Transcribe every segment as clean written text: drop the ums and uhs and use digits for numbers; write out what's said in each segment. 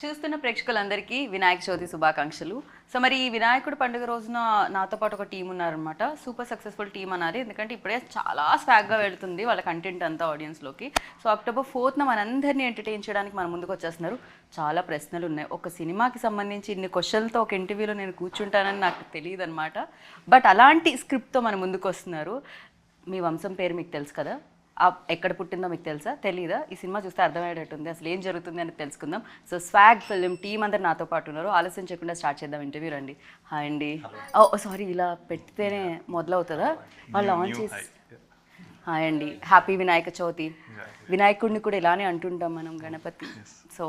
చూస్తున్న ప్రేక్షకులందరికీ వినాయక చవితి శుభాకాంక్షలు. సో మరి ఈ వినాయకుడి పండుగ రోజున నాతో పాటు ఒక టీం ఉన్నారనమాట. సూపర్ సక్సెస్ఫుల్ టీం అన్నది, ఎందుకంటే ఇప్పుడే చాలా స్వాగ్గా వెళ్తుంది వాళ్ళ కంటెంట్ అంతా ఆడియన్స్లోకి. సో October 4th మనందరినీ ఎంటర్టైన్ చేయడానికి మన ముందుకు వచ్చేస్తున్నారు. చాలా ప్రశ్నలు ఉన్నాయి. ఒక సినిమాకి సంబంధించి ఇన్ని క్వశ్చన్లతో ఒక ఇంటర్వ్యూలో నేను కూర్చుంటానని నాకు తెలియదు అనమాట. బట్ అలాంటి స్క్రిప్ట్తో మన ముందుకు వస్తున్నారు. మీ వంశం పేరు మీకు తెలుసు కదా, ఎక్కడ పుట్టిందో మీకు తెలుసా, తెలీదా? ఈ సినిమా చూస్తే అర్థమయ్యేటట్టుంది. అసలు ఏం జరుగుతుంది అని తెలుసుకుందాం. సో స్వాగ్ ఫిల్మ్ టీం అందరు నాతో పాటు ఉన్నారు. ఆలస్యం చేయకుండా స్టార్ట్ చేద్దాం ఇంటర్వ్యూ. రండి. హాయ్ అండి. సారీ, ఇలా పెడితేనే మొదలవుతుందా? వాళ్ళు ఆన్ చేసి. హాయ్ అండి, హ్యాపీ వినాయక చవితి. వినాయకుడిని కూడా ఇలానే అంటుంటాం మనం, గణపతి. సో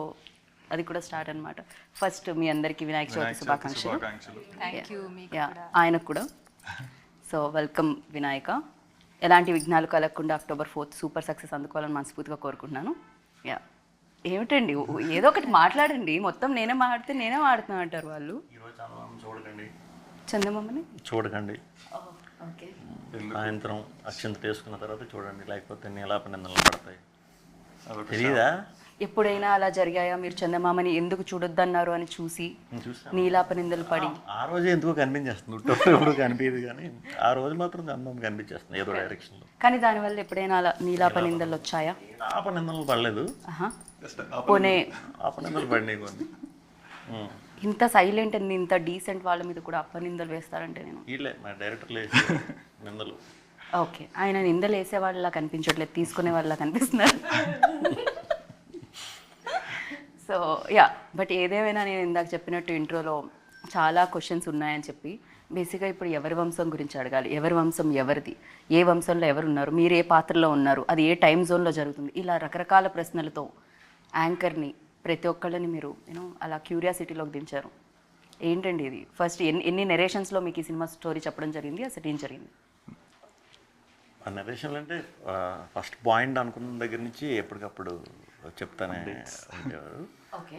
అది కూడా స్టార్ట్ అనమాట. ఫస్ట్ మీ అందరికీ వినాయక చవితి శుభాకాంక్షలు. ఆయనకు కూడా. So welcome Vinayaka. ఎలాంటి విఘ్నాలు కలగకుండా October 4th సూపర్ సక్సెస్ అందుకోవాలని మనస్ఫూర్తిగా కోరుకుంటున్నాను. యా, ఏమిటండి ఏదో ఒకటి మాట్లాడండి. మొత్తం నేనే మాట్లాడితే నేనే మాడుతున్నా అంటారు వాళ్ళు. చూడకండి, చందమామని చూడకండి. ఓకే, సాయంత్రం అక్షంత వేసుకున్న తర్వాత చూడండి, లేకపోతే నీలాపనిందలు పడతాయి. తెలీదా? ఎప్పుడైనా అలా జరిగాయా? మీరు చందమామని ఎందుకు చూడొద్దన్నారు అని చూసి నీలాపనిందలు పడి? ఆ రోజే ఎందుకు కనిపించేస్తుంది, ఎప్పుడు కనిపించదు, కానీ ఆ రోజు మాత్రం చందం కనిపించేస్తుంది ఏదో డైరెక్షన్లో. కానీ దానివల్ల ఎప్పుడైనా అలా నీలాపనిందలు వచ్చాయా? ఆపనిందలు పడలేదు. పోనీ ఆపనిందలు పడినాయి కొన్ని. ఇంత సైలెంట్ అండ్ ఇంత డీసెంట్ వాళ్ళ మీద కూడా అప్పనిందలు వేస్తారంటే నేను వీళ్ళే మా డైరెక్టర్లు నిందలు. ఓకే, ఆయన నిందలు వేసే వాళ్ళ కనిపించట్లేదు, తీసుకునే వాళ్ళ కనిపిస్తున్నారు. సో యా, బట్ ఏదేమైనా నేను ఇందాక చెప్పినట్టు ఇంట్రోలో చాలా క్వశ్చన్స్ ఉన్నాయని చెప్పి, బేసిక్గా ఇప్పుడు ఎవరి వంశం గురించి అడగాలి. ఎవరి వంశం ఎవరిది, ఏ వంశంలో ఎవరు ఉన్నారు, మీరు ఏ పాత్రలో ఉన్నారు, అది ఏ టైం జోన్లో జరుగుతుంది, ఇలా రకరకాల ప్రశ్నలతో యాంకర్ని ప్రతి ఒక్కళ్ళని మీరు అలా క్యూరియాసిటీలోకి దించారు. ఏంటండి ఇది? ఫస్ట్ ఎన్ని నెరేషన్స్లో మీకు ఈ సినిమా స్టోరీ చెప్పడం జరిగింది, అసలు ఏం జరిగింది? ఆ నెరేషన్లు అంటే ఫస్ట్ పాయింట్ అనుకున్న దగ్గర నుంచి ఎప్పటికప్పుడు చెప్తానే ఉండేవారు. ఓకే,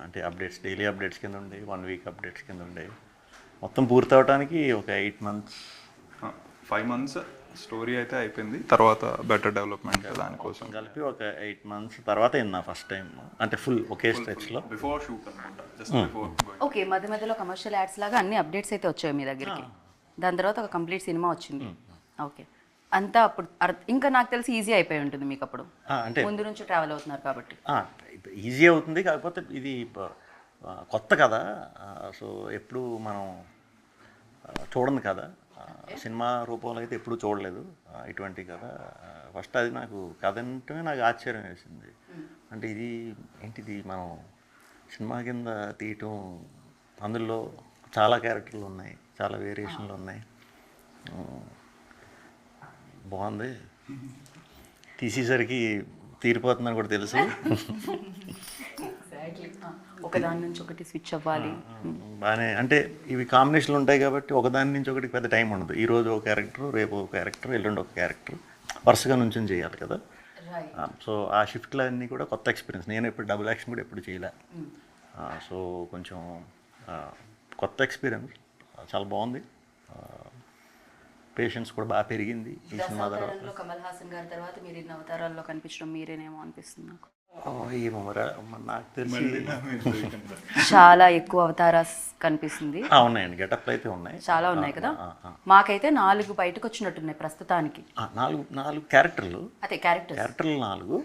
అంటే అప్డేట్స్, డైలీ అప్డేట్స్ కింద ఉండే, 1 వీక్ అప్డేట్స్ కింద ఉండే. మొత్తం పూర్తి అవడానికి ఒక 8 months 5 months స్టోరీ అయితే అయిపోయింది. తర్వాత బెటర్ డెవలప్మెంట్ దానికోసం కలిపి ఒక 8 months తర్వాత అయింది ఫస్ట్ టైం, అంటే ఫుల్ ఒకే స్ట్రెచ్లో. బిఫోర్ షూట్ అనుకుంటా, జస్ట్ బిఫోర్. ఓకే, మధ్య మధ్యలో కమర్షియల్ యాడ్స్ లాగా అన్ని అప్డేట్స్ అయితే వచ్చాయి మీ దగ్గరికి. దాని తర్వాత ఒక కంప్లీట్ సినిమా వచ్చింది. ఓకే, అంతా అప్పుడు ఇంకా నాకు తెలిసి ఈజీ అయిపోయి ఉంటుంది మీకు అప్పుడు, అంటే ముందు నుంచి ట్రావెల్ అవుతున్నారు కాబట్టి. ఈజీ అవుతుంది, కాకపోతే ఇది కొత్త కదా. సో ఎప్పుడు మనం చూడండి కదా, సినిమా రూపంలో అయితే ఎప్పుడు చూడలేదు ఇటువంటి కథ. ఫస్ట్ అది నాకు కథ అంటే నాకు ఆశ్చర్యం వేసింది. అంటే ఇది ఏంటిది, మనం సినిమా కింద తీయటం, అందులో చాలా క్యారెక్టర్లు ఉన్నాయి, చాలా వేరియేషన్లు ఉన్నాయి. బాగుంది, తీసేసరికి తీరిపోతుందని కూడా తెలుసు. ఒకదాని నుంచి ఒకటి స్విచ్ అవ్వాలి బాగానే. అంటే ఇవి కాంబినేషన్లు ఉంటాయి కాబట్టి ఒకదాని నుంచి ఒకటి పెద్ద టైం ఉండదు. ఈరోజు ఒక క్యారెక్టర్, రేపు ఒక క్యారెక్టర్, ఎల్లుండి ఒక క్యారెక్టర్, వరుసగా నుంచి చేయాలి కదా. సో ఆ షిఫ్ట్లు అన్నీ కూడా కొత్త ఎక్స్పీరియన్స్. నేను ఎప్పుడు డబుల్ యాక్షన్ కూడా ఎప్పుడు చేయలే. సో కొంచెం కొత్త ఎక్స్పీరియన్స్, చాలా బాగుంది. పేషెన్స్ కూడా బాగా పెరిగింది ఈ సినిమా తర్వాత. కమల్ హాసన్ గారి తర్వాత మీరు ఇన్ని అవతారాల్లో కనిపించడం మీరేనేమో అనిపిస్తుంది నాకు. ఏమో నాకు తెలిసి చాలా ఎక్కువ అవతారాస్ కనిపిస్తుంది. ఉన్నాయండి, గెటప్లు అయితే ఉన్నాయి, చాలా ఉన్నాయి కదా. మాకైతే 4 బయటకు వచ్చినట్టున్నాయి ప్రస్తుతానికి. 4 క్యారెక్టర్లు. అదే క్యారెక్టర్లు 4,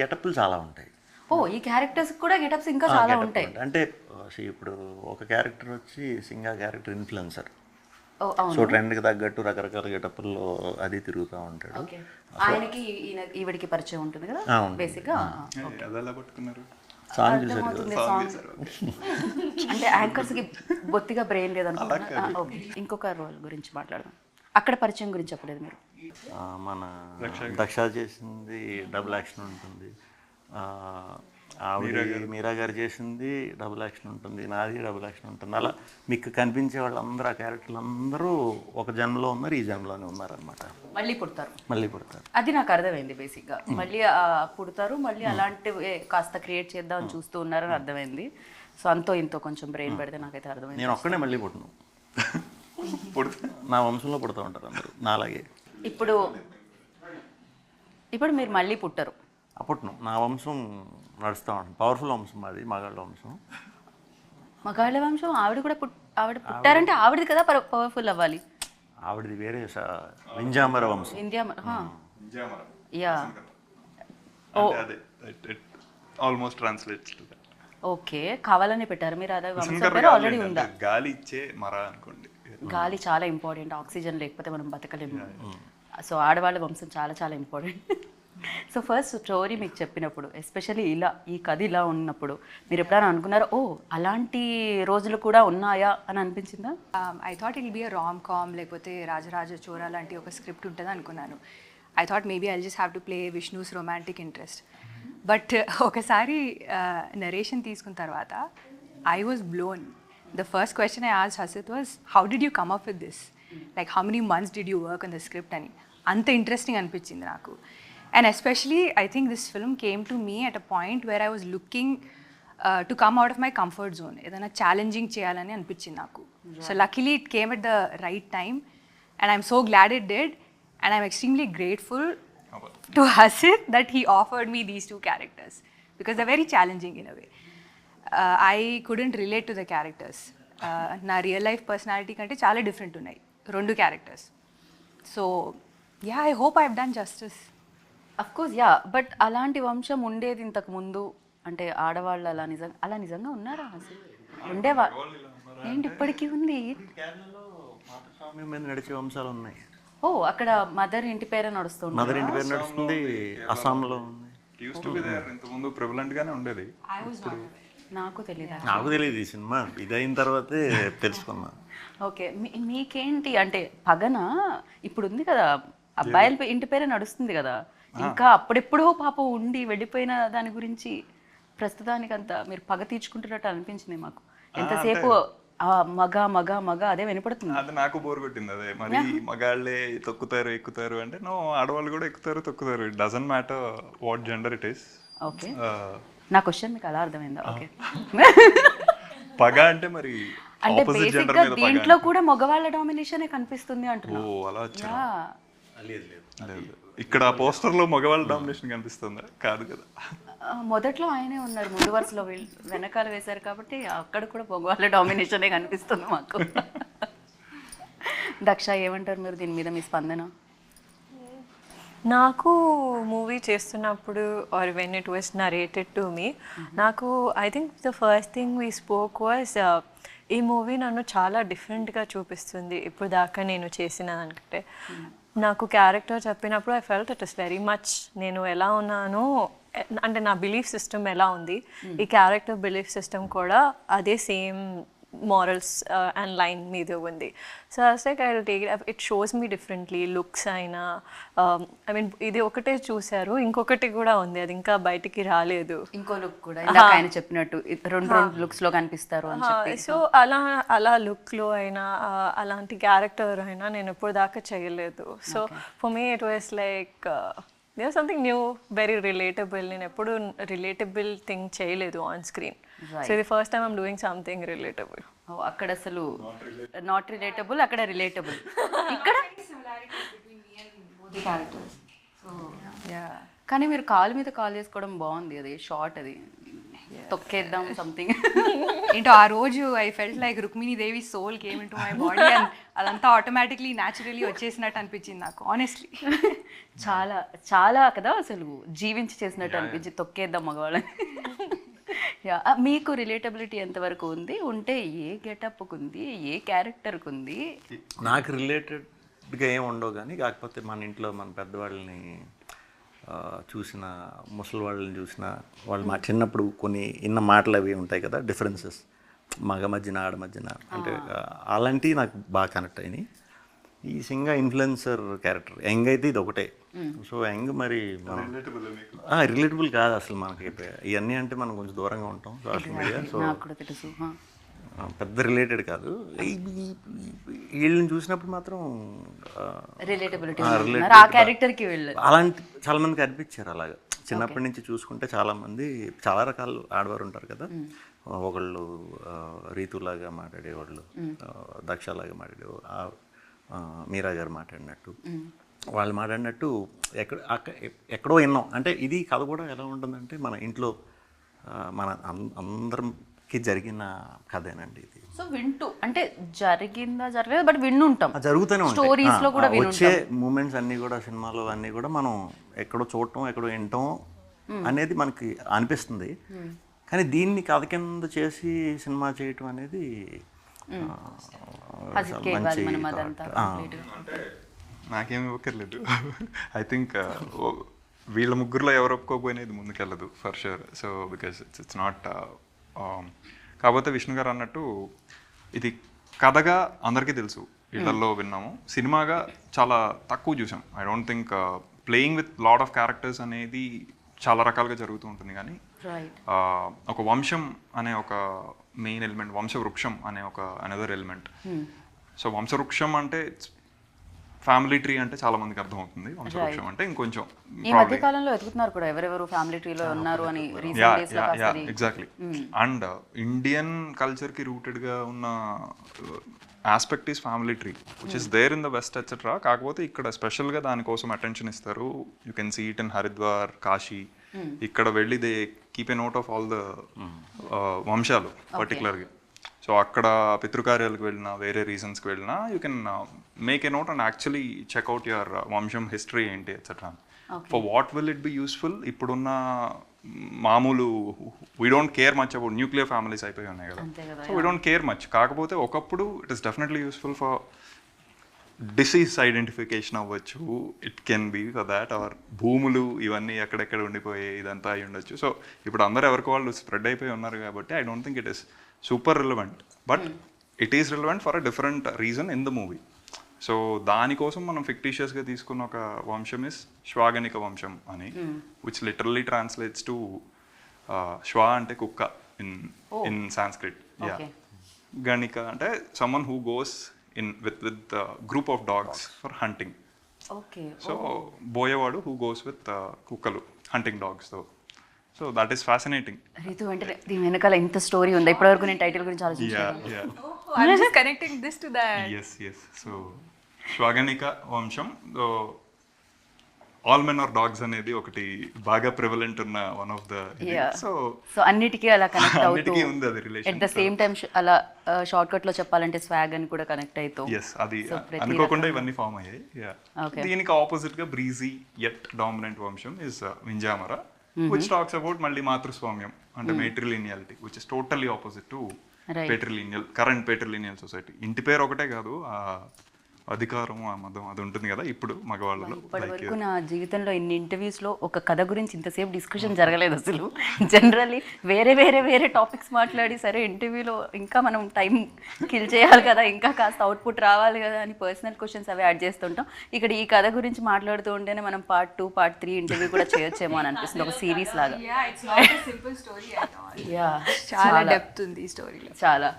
గెటప్లు చాలా ఉంటాయి. ఓ, ఈ క్యారెక్టర్స్ కూడా గెటప్స్ ఇంకా చాలా ఉంటాయి. అంటే ఇప్పుడు ఒక క్యారెక్టర్ వచ్చి సింగా క్యారెక్టర్ ఇన్ఫ్లుయెన్సర్. సో ట్రెండ్కి తగ్గట్టు రకరకాల గెటప్ల్లో అది తిరుగుతూ ఉంటాడు. ఆయనకి ఈవిడికి పరిచయం ఉంటుంది కదా బేసిక్గా. సాంగ్ చూసారు, అంటే యాంకర్స్కి బొత్తిగా బ్రెయిన్ లేదనుకుంటున్నా. ఓకే, ఇంకొక రోల్ గురించి మాట్లాడదాం. అక్కడ పరిచయం గురించి చెప్పలేదు మీరు. మన దక్ష చేసింది డబుల్ యాక్షన్ ఉంటుంది, మీరా గారు చేసింది డబుల్ యాక్షన్ ఉంటుంది, నాది డబుల్ యాక్షన్ ఉంటుంది. అలా మీకు కనిపించే వాళ్ళందరూ, ఆ క్యారెక్టర్లు అందరూ ఒక జన్మలో ఉన్నారు, ఈ జన్మలోనే ఉన్నారనమాట. మళ్ళీ పుడతారు. అది నాకు అర్థమైంది బేసిక్గా. మళ్ళీ పుడతారు, మళ్ళీ అలాంటివి కాస్త క్రియేట్ చేద్దామని చూస్తూ ఉన్నారని అర్థమైంది. సో అంతో ఇంతో కొంచెం బ్రెయిన్ పెడితే నాకైతే అర్థమైంది. నేను ఒక్కడే మళ్ళీ పుట్టను, నా వంశంలో పుడతా ఉంటారు అందరూ నాలాగే. ఇప్పుడు మీరు మళ్ళీ పుట్టరు, అప్పట్లో నా వంశం నడుస్తూ ఉంటుంది, పవర్ఫుల్ వంశం అది, మగాళ్ళ వంశం. మగాళ్ళ వంశం ఆవిడ కూడా ఆవిడ పుట్టారంటే ఆవిడది కదా పవర్ఫుల్ అవ్వాలి. ఆవిడది వేరే వింజామర వంశం. India yeah almost translates to that. Okay, కావాలని పెట్టారు మీరు, అదే వంశం పేరు ఆల్రెడీ ఉందా? గాలి ఇచ్చే మర అనుకోండి. గాలి చాలా ఇంపార్టెంట్, ఆక్సిజన్ లేకపోతే మనం బతకలేము. సో ఆడవాళ్ళ వంశం చాలా చాలా ఇంపార్టెంట్. సో ఫస్ట్ స్టోరీ మీకు చెప్పినప్పుడు, ఎస్పెషల్లీ ఇలా ఈ కథ ఇలా ఉన్నప్పుడు మీరు ఎప్పుడైనా అనుకున్నారా ఓ అలాంటి రోజులు కూడా ఉన్నాయా అని అనిపించిందా? I thought it be a rom com, లేకపోతే రాజరాజ చోరా లాంటి ఒక స్క్రిప్ట్ ఉంటుంది అనుకున్నాను. I thought maybe I just have to play Vishnu's romantic interest. But ఒకసారి నరేషన్ తీసుకున్న తర్వాత I was blown. The first question I asked Hasith was, how did you come up with this? Like how many months did you work on the script అని. అంత interesting అనిపించింది నాకు. And especially, I think this film came to me at a point where I was looking to come out of my comfort zone. Edana challenging cheyalani anpichindi naku. So luckily it came at the right time, and I'm so glad it did. And I'm extremely grateful to Hasit that he offered me these two characters, because they're very challenging in a way. I couldn't relate to the characters. Na real life personality kante chaala different unnai rendu characters. So yeah, I hope I've done justice. Of course yeah, but అలాంటి వంశం ఉండేది ఇంతకు ముందు అంటే ఆడవాళ్ళు అలా నిజంగా ఉన్నారా అసలు? ఉండేవా ఏంటి ఇప్పటికీ ఉంది? కేరళలో మాతృస్వామ్యం మీద నడిచే వంశాలు ఉన్నాయి. ఓ అక్కడ మదర్ ఇంటి పేరే నడుస్తుంది. మదర్ ఇంటి పేరు నడుస్తుంది, అస్సాంలో ఉంది. యూస్ టు బి దేర్, ఇంతకుముందు ప్రివలెంట్ గానే ఉండేది. నాకు తెలియదు. నాకు తెలియదు ఈ సినిమా ఇదైన తర్వాతే తెలుసుకున్నా. ఓకే, మీకేంటి అంటే పగన ఇప్పుడు ఉంది కదా, అబ్బాయిల ఇంటి పేరే నడుస్తుంది కదా, ఇంకా అప్పుడెప్పుడో పాప ఉండి వెళ్ళిపోయిన దాని గురించి ప్రస్తుతానికి అంతా మీరు పగ తీర్చుకుంటున్నట్టు అనిపించింది మాకు. ఎంతసేపు మగ మగ మగ అదే వినపడుతుంది. అది నాకు బోర్ కొట్టింది. అదే మరి మగాళ్ళే తొక్కుతారు ఎక్కుతారు అంటే, నో, ఆడవాళ్ళు కూడా ఎక్కుతారు తొక్కుతారు. It doesn't matter what gender it is. Okay, నా క్వశ్చన్ మీకు అలా అర్థమైందా? ఓకే, పగ అంటే మరి అంటే ఆపోజిట్ జెండర్ బేసిక్గా మీద దీంట్లో కూడా మగవాళ్ళ డామినేషనే కనిపిస్తుంది అంటున్నా. ఓ అలా వచ్చా? లేదు లేదు, ఇక్కడ పోస్టర్ లో మగవాళ్ళ డామినేషన్ కనిపిస్తుందా? కాదు కదా. మొదట్లో ఆయనే ఉన్నారు ముందు వరుసలో, వెనకాల వేశారు కాబట్టి అక్కడ కూడా మగవాళ్ళ డామినేషనే కనిపిస్తుంది మాకు. దక్ష ఏమంటారు మీరు దీని మీద, మీ స్పందన? నాకు మూవీ చేస్తున్నప్పుడు or when it was narrated to me, నాకు I think the first thing we spoke was ఈ మూవీ నన్ను చాలా డిఫరెంట్గా చూపిస్తుంది ఇప్పుడు దాకా నేను చేసిన దానికంటే. నాకు క్యారెక్టర్ చెప్పినప్పుడు I felt it is very much నేను ఎలా ఉన్నానో, అంటే నా బిలీఫ్ సిస్టమ్ ఎలా ఉంది, ఈ క్యారెక్టర్ బిలీఫ్ సిస్టమ్ కూడా అదే సేమ్ morals and line మీద ఉంది. So I was like I'll take it, it shows me differently, looks అయినా I mean ఇది ఒకటే చూసారు, ఇంకొకటి కూడా ఉంది, అది ఇంకా బయటికి రాలేదు. ఇంకో లుక్ కూడా ఇందాక ఆయన చెప్పినట్టు రెండు లుక్స్ లో కనిపిస్తారు అని చెప్పి. సో అలా లుక్లో అయినా అలాంటి క్యారెక్టర్ అయినా నేను ఇప్పుడు దాకా చేయలేదు. So for me it was like there something new, very relatable. నేను ఎప్పుడు రిలేటబుల్ థింగ్ చేయలేదు ఆన్ స్క్రీన్. సో ఇది first time I'm doing something relatable. అక్కడ అసలు నాట్ రిలేటబుల్, అక్కడ రిలేటబుల్. ఇక్కడ కానీ మీరు కాలు మీద కాల్ చేసుకోవడం బాగుంది, అది షార్ట్, అది తొక్కేద్దాం సంథింగ్. ఏంటో ఆ రోజు I felt like Rukmini Devi soul came into my body, and అదంతా ఆటోమేటిక్లీ న్యాచురలీ వచ్చేసినట్టు అనిపించింది నాకు, ఆనెస్ట్లీ. చాలా చాలా కదా అసలు జీవించి చేసినట్టు అనిపించింది, తొక్కేద్దాం మగవాళ్ళని. మీకు రిలేటబిలిటీ ఎంతవరకు ఉంది, ఉంటే ఏ గెటప్కు ఉంది, ఏ క్యారెక్టర్కి ఉంది? నాకు రిలేటెడ్గా ఏమి ఉండవు, కానీ కాకపోతే మన ఇంట్లో మన పెద్దవాళ్ళని చూసిన, ముసలి వాళ్ళని చూసిన, వాళ్ళు మా చిన్నప్పుడు కొన్ని ఇన్న మాటలు అవి ఉంటాయి కదా, డిఫరెన్సెస్ మగ మధ్యన ఆడ మధ్యన, అంటే అలాంటివి నాకు బాగా కనెక్ట్ అయినాయి. ఈ సింగా ఇన్ఫ్లుయెన్సర్ క్యారెక్టర్ యంగ్ అయితే ఇది ఒకటే. సో యంగ్ మరి రిలేటబుల్ కాదు అసలు మనకి, ఇవన్నీ అంటే మనం కొంచెం దూరంగా ఉంటాం సోషల్ మీడియా. సో పెద్ద రిలేటెడ్ కాదు, వీళ్ళని చూసినప్పుడు మాత్రం రిలేటబిలిటీ ఆ క్యారెక్టర్కి వెళ్ళారు. అలాంటి చాలా మందికి అనిపించారు అలాగా. చిన్నప్పటి నుంచి చూసుకుంటే చాలామంది చాలా రకాలు ఆడవారు ఉంటారు కదా, ఒకళ్ళు రీతులాగా మాట్లాడేవాళ్ళు, దక్షలాగా మాట్లాడేవాళ్ళు, మీరా గారు మాట్లాడినట్టు వాళ్ళు మాట్లాడినట్టు ఎక్కడో విన్నాం. అంటే ఇది కథ కూడా ఎలా ఉంటుందంటే మన ఇంట్లో మన అందరికి జరిగిన కథేనండి ఇది. సో వింటూ అంటే జరిగిందా జరగలేదు బట్ విన్నుంటాం, జరుగుతూనే ఉంటాయి స్టోరీస్ లో కూడా వచ్చే మూమెంట్స్ అన్నీ కూడా సినిమాలో అన్నీ కూడా మనం ఎక్కడో చూడటం ఎక్కడో వినటం అనేది మనకి అనిపిస్తుంది. కానీ దీన్ని కథ కింద చేసి సినిమా చేయటం అనేది మంచి అంటే నాకేమి ఇవ్వక్కర్లేదు. ఐ థింక్ వీళ్ళ ముగ్గురులో ఎవరు ఒప్పుకోకపోయినా ఇది ముందుకెళ్ళదు for sure. So because it's not కాకపోతే విష్ణు గారు అన్నట్టు ఇది కథగా అందరికీ తెలుసు, ఇళ్లలో విన్నాము. సినిమాగా చాలా తక్కువ చూసాం. I don't think playing with lot of characters అనేది చాలా రకాలుగా జరుగుతూ ఉంటుంది. కానీ ఒక వంశం అనే ఒక మెయిన్ ఎలిమెంట్, వంశవృక్షం అనే ఒక అనదర్ ఎలిమెంట్. సో వంశవృక్షం అంటే ఫ్యామిలీ ట్రీ అంటే చాలా మందికి అర్థం అవుతుంది. వంశవృక్షం అంటే ఇంకొంచెం ఈ మధ్య కాలంలో ఎదుగుతున్నారు కూడా ఎవరెవరు ఫ్యామిలీ ట్రీలో ఉన్నారు అని. ఎగ్జాక్ట్లీ. అండ్ ఇండియన్ కల్చర్ కి రూటెడ్ గా ఉన్న aspect is family tree which is there in the west etcetera. కాకపోతే ఇక్కడ స్పెషల్ గా దానికోసం అటెన్షన్ ఇస్తారు. You can see it in Haridwar, Kashi. ఇక్కడ వెళ్ళి they keep a note of all the వంశాలు పర్టికులర్గా. సో అక్కడ పితృకార్యాలకు వెళ్ళినా వేరే రీజన్స్కి వెళ్ళినా you can make a note and actually check out your వంశం హిస్టరీ ఏంటి etcetera. For what will it be useful? ఇప్పుడున్న మామూలు we don't care much about nuclear families అయిపోయి ఉన్నాయి కదా. So we don't care much. కాకపోతే ఒకప్పుడు it is definitely useful for disease identification అవ్వచ్చు. It can be for that. Or భూములు ఇవన్నీ ఎక్కడెక్కడ ఉండిపోయి ఇదంతా అయి ఉండొచ్చు. సో ఇప్పుడు అందరూ ఎవరికి వాళ్ళు స్ప్రెడ్ అయిపోయి ఉన్నారు కాబట్టి I don't think it is super relevant, but it is relevant for a different reason in the movie. So దానికోసం మనం ఫిక్టీషియస్గా తీసుకున్న ఒక వంశం ఇస్ శ్వాగనిక వంశం అని, విచ్ లిటరల్లీ ట్రాన్స్లేట్స్ టు శ్వా అంటే కుక్క ఇన్ సాంస్క్రిట్. యా, గణిక అంటే someone who goes in with group of dogs for hunting. Okay. So boyavadu who goes with kukalu hunting dogs though. So that is fascinating. Ritu అంటే దీని వెనకాల ఇంత story ఉంది. ఇప్పటివరకు నేను టైటిల్ గురించి ఆలోచించాను. Yeah. I'm just connecting this to that. Yes. So శ్వాగనిక వంశం, ఆల్ మెన్ ఆర్ డాగ్స్ అనేది ఒకటి బాగా ప్రివలెంట్ ఉన్న వన్ ఆఫ్ ద. సో అన్నిటికీ అలా కనెక్ట్ అవుతూ ఉంది అది relation. At the same time అలా షార్ట్ కట్ లో చెప్పాలంటే స్వాగ్ అని కూడా కనెక్ట్ అవుతూ. ఎస్, అది అనుకోకుండా ఇవన్నీ ఫామ్ అయ్యాయి. దీనికి ఆపోజిట్ గా బ్రీజీ యట్ డామినెంట్ వంశం is Vinjamara, which talks about మళ్ళీ మాతృస్వామ్యం అంటే matrilineality, which is totally opposite to patrilineal, current patrilineal society. ఇంటి పేరు ఒకటే కాదు, అధికారం ఆ మతం అది ఉంటుంది కదా ఇప్పుడు మగవాళ్ళలో. ఇప్పటివరకు నా జీవితంలో ఇన్ని ఇంటర్వ్యూస్లో ఒక కథ గురించి ఇంతసేపు డిస్కషన్ జరగలేదు అసలు. జనరల్లీ వేరే టాపిక్స్ మాట్లాడి సరే ఇంటర్వ్యూలో ఇంకా మనం టైం కిల్ చేయాలి కదా, ఇంకా కాస్త అవుట్పుట్ రావాలి కదా అని పర్సనల్ క్వశ్చన్స్ అవి యాడ్ చేస్తుంటాం. ఇక్కడ ఈ కథ గురించి మాట్లాడుతూ ఉంటేనే మనం పార్ట్ 2, పార్ట్ 3 ఇంటర్వ్యూ కూడా చేయొచ్చేమో అని అనిపిస్తుంది, ఒక సిరీస్ లాగా. చాలా డెప్త్ ఉంది ఈ స్టోరీలో. చాలా.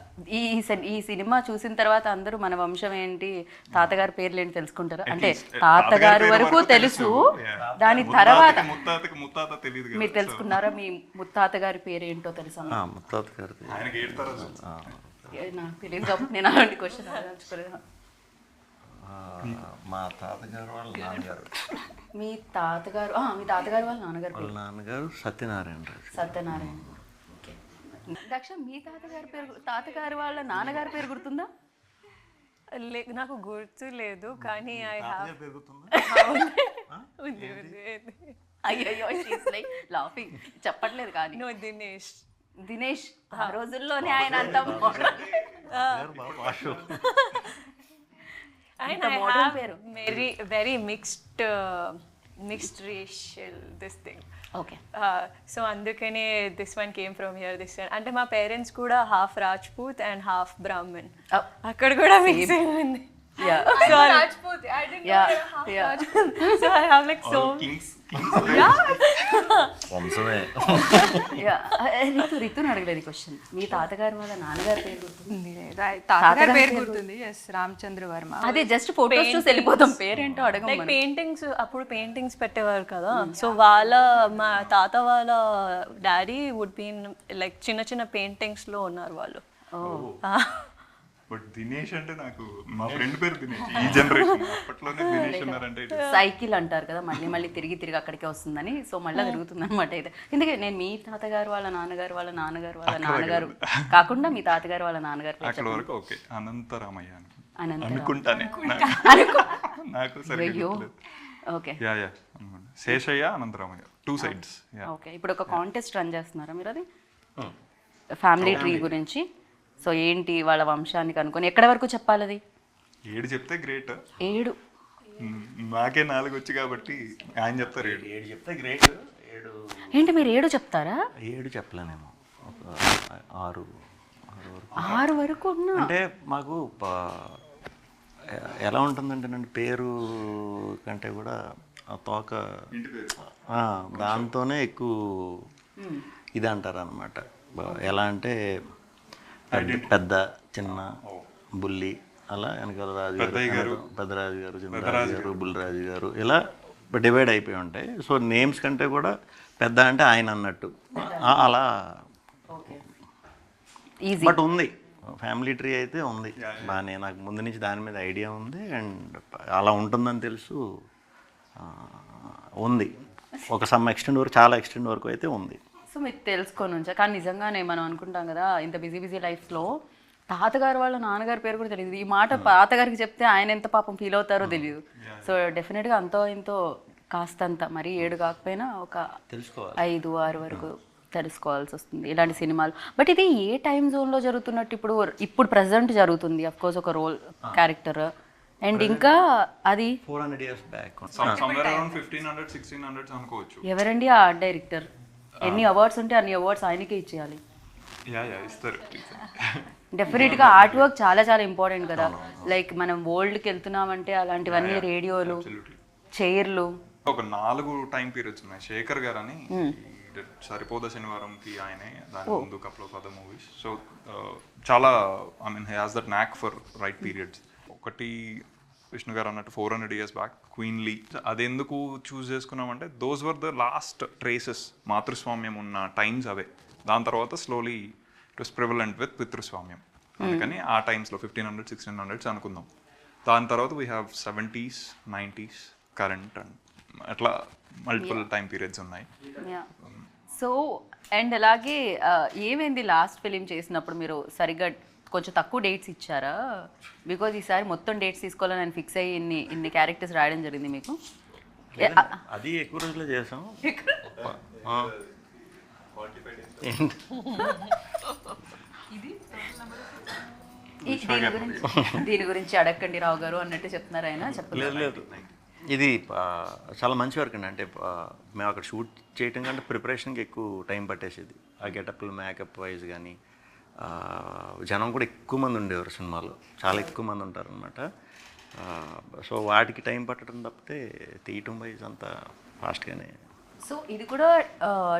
ఈ సినిమా చూసిన తర్వాత అందరూ మన వంశం ఏంటి, తాతగారి పేర్లు ఏంటి తెలుసుకుంటారా? అంటే తాతగారు వరకు తెలుసు, దాని తర్వాత మీరు తెలుసుకున్నారా? మీ ముత్తాత గారి పేరు ఏంటో తెలుసా? ముత్తాత గారి నాకు తెలియదు కాబట్టి నేను అలాంటి క్వశ్చన్ అడగలేదు. మా తాతగారు వాళ్ళ నాన్నగారు. మీ తాతగారు వాళ్ళ నాన్నగారు సత్యనారాయణ. ఓకే. దక్ష, మీ తాతగారు వాళ్ళ నాన్నగారి పేరు గుర్తుందా? నాకు గుర్తు లేదు కానీ ఐ హావ్ అయ్యో లాఫింగ్ చెప్పట్లేదు కానీ. నో, దినేష్ ఆ రోజుల్లోనే ఆయన అంత మోడర్న్ పేరు. Very mixed racial this thing. Okay. So అందుకనే this one came from here. This one అంటే మా పేరెంట్స్ కూడా half Rajput and half Brahmin. అక్కడ కూడా మిక్సింగ్ ఉంది. Yeah. So Rajput. I didn't know they were half Rajput. So I have like so. రితుని అడగలేదు question. మీ తాతగారు వాళ్ళ నాన్నగారి పేరు గుర్తుంది? తాతగారి పేరు గుర్తుంది. ఎస్, రామచంద్ర వర్మ. అదే జస్ట్ ఫోటోస్ చూసి వెళ్ళిపోతాం, పేరేంటో అడగం. లైక్ పెయింటింగ్స్, అప్పుడు పెయింటింగ్స్ పెట్టేవారు కదా. సో మా తాత వాళ్ళ డాడీ వుడ్ బీన్ లైక్ చిన్న పెయింటింగ్స్ లో ఉన్నారు వాళ్ళు. బట్ దినేష్ అంటే నాకు మా ఫ్రెండ్ పేరు దినేష్, ఈ జనరేషన్ అప్పట్లోనే దినేష్ ఉన్నారంటే సైకిల్ అంటారు కదా, మళ్ళీ మళ్ళీ తిరిగి అక్కడికే వస్తుందని. సో మళ్ళీ తిరుగుతుంది అనమాట. అయితే ఎందుకంటే నేను మీ తాతగారు వాళ్ళ నాన్నగారు వాళ్ళ నాన్నగారు వాళ్ళ నాన్నగారు కాకుండా మీ తాతగారు వాళ్ళ నాన్నగారు పేరు అక్కడ వరకు ఓకే, అనంతరామయ్య అనంతరామయ్య. అనుకుంటానే నాకు సరిగ్గా అయ్యో గుర్తులేదు. Okay yeah Sheshayya Anantharamayya, 2 sides. Okay. ఇప్పుడు ఒక కాంటెస్ట్ రన్ చేస్తున్నారా మీరు? అది ఫ్యామిలీ ట్రీ గురించి. సో ఏంటి వాళ్ళ వంశాన్ని కనుక్కొని ఎక్కడి వరకు చెప్పాలి? అది 7 చెప్తే గ్రేట్, 7. నాకే 4 వచ్చి కాబట్టి ఆయన చెప్తారు 7. 7 చెప్తే గ్రేట్. 7 ఏంటి మీరు 7 చెప్తారా? 7 చెప్పలేనేమో, ఒక 6 వరకు ఉన్నా. అంటే మాకు ఎలా ఉంటుందంటేనండి, పేరు కంటే కూడా ఆ తోక దాంతోనే ఎక్కువ ఇది అంటారు అనమాట. ఎలా అంటే పెద్ద చిన్న బుల్లి అలా వెనకాల రాజుగారు, పెద్దరాజు గారు, చిన్నరాజు గారు, బుల్లిరాజు గారు ఇలా డివైడ్ అయిపోయి ఉంటాయి. సో నేమ్స్ కంటే కూడా పెద్ద అంటే ఆయన అన్నట్టు అలా. ఈజీ. బట్ ఉంది ఫ్యామిలీ ట్రీ అయితే ఉంది బాగానే. నాకు ముందు నుంచి దాని మీద ఐడియా ఉంది అండ్ అలా ఉంటుందని తెలుసు. ఉంది ఒక సమ్ ఎక్స్టెండ్ వరకు, చాలా ఎక్స్టెండ్ వరకు అయితే ఉంది. సో మీకు తెలుసుకొని ఉంచా. కానీ నిజంగానే మనం అనుకుంటాం కదా ఇంత బిజీ లైఫ్లో తాతగారు వాళ్ళ నాన్నగారి పేరు కూడా తెలియదు. ఈ మాట తాతగారికి చెప్తే ఆయన ఎంత పాపం ఫీల్ అవుతారో తెలియదు. సో డెఫినెట్గా అంతో ఇంతో కాస్తంత, మరి 7 కాకపోయినా ఒక 5, 6 వరకు తెలుసుకోవాల్సి వస్తుంది ఇలాంటి సినిమాలు. బట్ ఇది ఏ టైం జోన్లో జరుగుతున్నట్టు? ఇప్పుడు ప్రజెంట్ జరుగుతుంది అఫ్కోర్స్ ఒక రోల్ క్యారెక్టర్. అండ్ ఇంకా అది 400 years back. somewhere around 1500s 1600s అనుకోవచ్చు. ఎవరండి ఆ ఆర్ట్ డైరెక్టర్? ఎన్ని అవార్డ్స్ ఉంటే అన్ని అవార్డ్స్ ఆయనకే ఇచ్చేయాలి. ఇస్తారు. డెఫినెట్గా ఆర్ట్ వర్క్ చాలా చాలా ఇంపార్టెంట్ కదా. లైక్ మనం వరల్డ్కి వెళ్తున్నామంటే అలాంటివన్నీ, రేడియోలు, చైర్లు. ఒక 4 టైం పీరియడ్స్ ఉన్నాయి. శేఖర్ గారు అని సరిపోద శనివారంకి ఆయనే, దాని ముందు couple of other movies. So చాలా I mean he has that knack for right periods. ఒకటి విష్ణు గారు అన్నట్టు 400 years బ్యాక్ క్వీన్లీ. అది ఎందుకు చూస్ చేసుకున్నామంటే those were the last traces, మాతృస్వామ్యం ఉన్న టైమ్స్ అవే. దాని తర్వాత slowly it was prevalent with పితృస్వామ్యం. అందుకని ఆ టైమ్స్లో 1500s 1600s అనుకుందాం. దాని తర్వాత we have 70s 90s current and అట్లా మల్టిపుల్ టైం పీరియడ్స్ ఉన్నాయి. సో అండ్ అలాగే ఏమైంది లాస్ట్ ఫిలిం చేసినప్పుడు మీరు సరిగ్గా కొంచెం తక్కువ డేట్స్ ఇచ్చారా? బికాజ్ ఈసారి మొత్తం డేట్స్ తీసుకోవాలని నేను ఫిక్స్ అయ్యి ఇన్ని క్యారెక్టర్స్ రాయడం జరిగింది మీకు. అది ఎక్కువ రోజులు చేసాం. దీని గురించి అడగండి రావు గారు అన్నట్టు చెప్తున్నారు ఆయన. చెప్పలేదు. లేదు ఇది చాలా మంచి వర్క్ అండి. అంటే మేము అక్కడ షూట్ చేయటం కంటే ప్రిపరేషన్కి ఎక్కువ టైం పట్టేసేది. ఆ గెటప్లు మేకప్ వైజ్ కానీ జనం కూడా ఎక్కువ మంది ఉండేవారు సినిమాలో, చాలా ఎక్కువ మంది ఉంటారనమాట. సో వాటికి టైం పట్టడం తప్పితే తీయటం వైజ్ అంతా ఫాస్ట్గానే. సో ఇది కూడా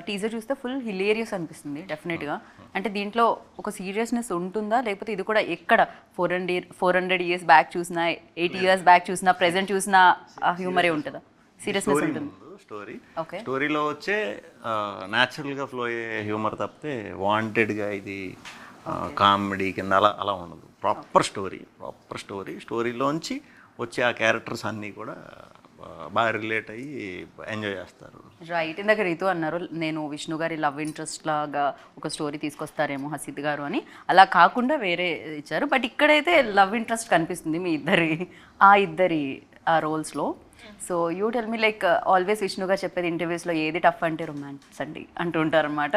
టీజర్ చూస్తే ఫుల్ హిలేరియస్ అనిపిస్తుంది డెఫినెట్గా. అంటే దీంట్లో ఒక సీరియస్నెస్ ఉంటుందా, లేకపోతే ఇది కూడా ఎక్కడ 400 years బ్యాక్ చూసినా, 80 years బ్యాక్ చూసినా, ప్రెజెంట్ చూసినా హ్యూమరే ఉంటుందా? సీరియస్నెస్ ఉంటుంది స్టోరీ. ఓకే. స్టోరీలో వచ్చే న్యాచురల్గా ఫ్లో అయ్యే హ్యూమర్ తప్పితే వాంటెడ్గా ఇది కామెడీ కింద అలా ఉండదు. Proper story. స్టోరీలోంచి వచ్చే ఆ క్యారెక్టర్స్ అన్నీ కూడా బాగా రిలేట్ అయ్యి ఎంజాయ్ చేస్తారు. రైట్. ఇందాక రీతు అన్నారు నేను విష్ణు గారి లవ్ ఇంట్రెస్ట్ లాగా ఒక స్టోరీ తీసుకొస్తారేమో హసీద్ గారు అని. అలా కాకుండా వేరే ఇచ్చారు. బట్ ఇక్కడైతే లవ్ ఇంట్రెస్ట్ కనిపిస్తుంది మీ ఇద్దరి ఆ రోల్స్లో. So you tell me like always Vishnu గారు చెప్పేది ఇంటర్వ్యూస్లో ఏది టఫ్ అంటే రొమాన్స్ అండి అంటూ ఉంటారనమాట.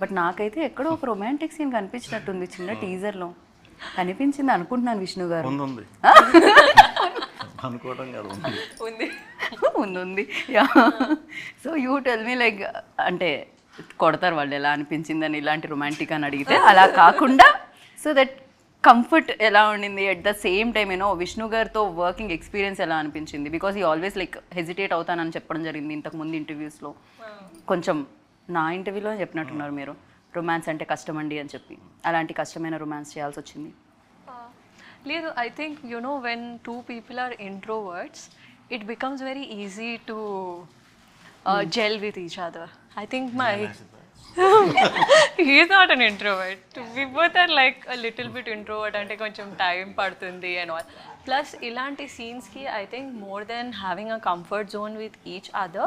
బట్ నాకైతే ఎక్కడో ఒక రొమాంటిక్ సీన్ కనిపించినట్టుంది చిన్న టీజర్లో. కనిపించింది అనుకుంటున్నాను విష్ణు గారు. అనుకోవడం కాదు, ఉంది. So you tell me like అంటే కొడతారు వాళ్ళు ఎలా అనిపించిందని ఇలాంటి రొమాంటిక్ అని అడిగితే, అలా కాకుండా సో దట్ కంఫర్ట్ ఎలా ఉండింది at the same time you know Vishnu గారితో వర్కింగ్ ఎక్స్పీరియన్స్ ఎలా అనిపించింది? బికాజ్ ఈ ఆల్వేస్ లైక్ హెజిటేట్ అవుతానని చెప్పడం జరిగింది ఇంతకుముందు ఇంటర్వ్యూస్లో. కొంచెం నా ఇంటర్వ్యూలో చెప్పినట్టున్నారు మీరు రొమాన్స్ అంటే కష్టం అండి అని చెప్పి. అలాంటి కష్టమైన రొమాన్స్ చేయాల్సి వచ్చింది? లేదు, I think when 2 people are introverts, it becomes very easy to gel with each other. I think He's not an introvert. We both are like a little bit introvert అంటే కొంచెం టైం పడుతుంది and all. Plus ఇలాంటి సీన్స్కి I think more than having a comfort zone with each other,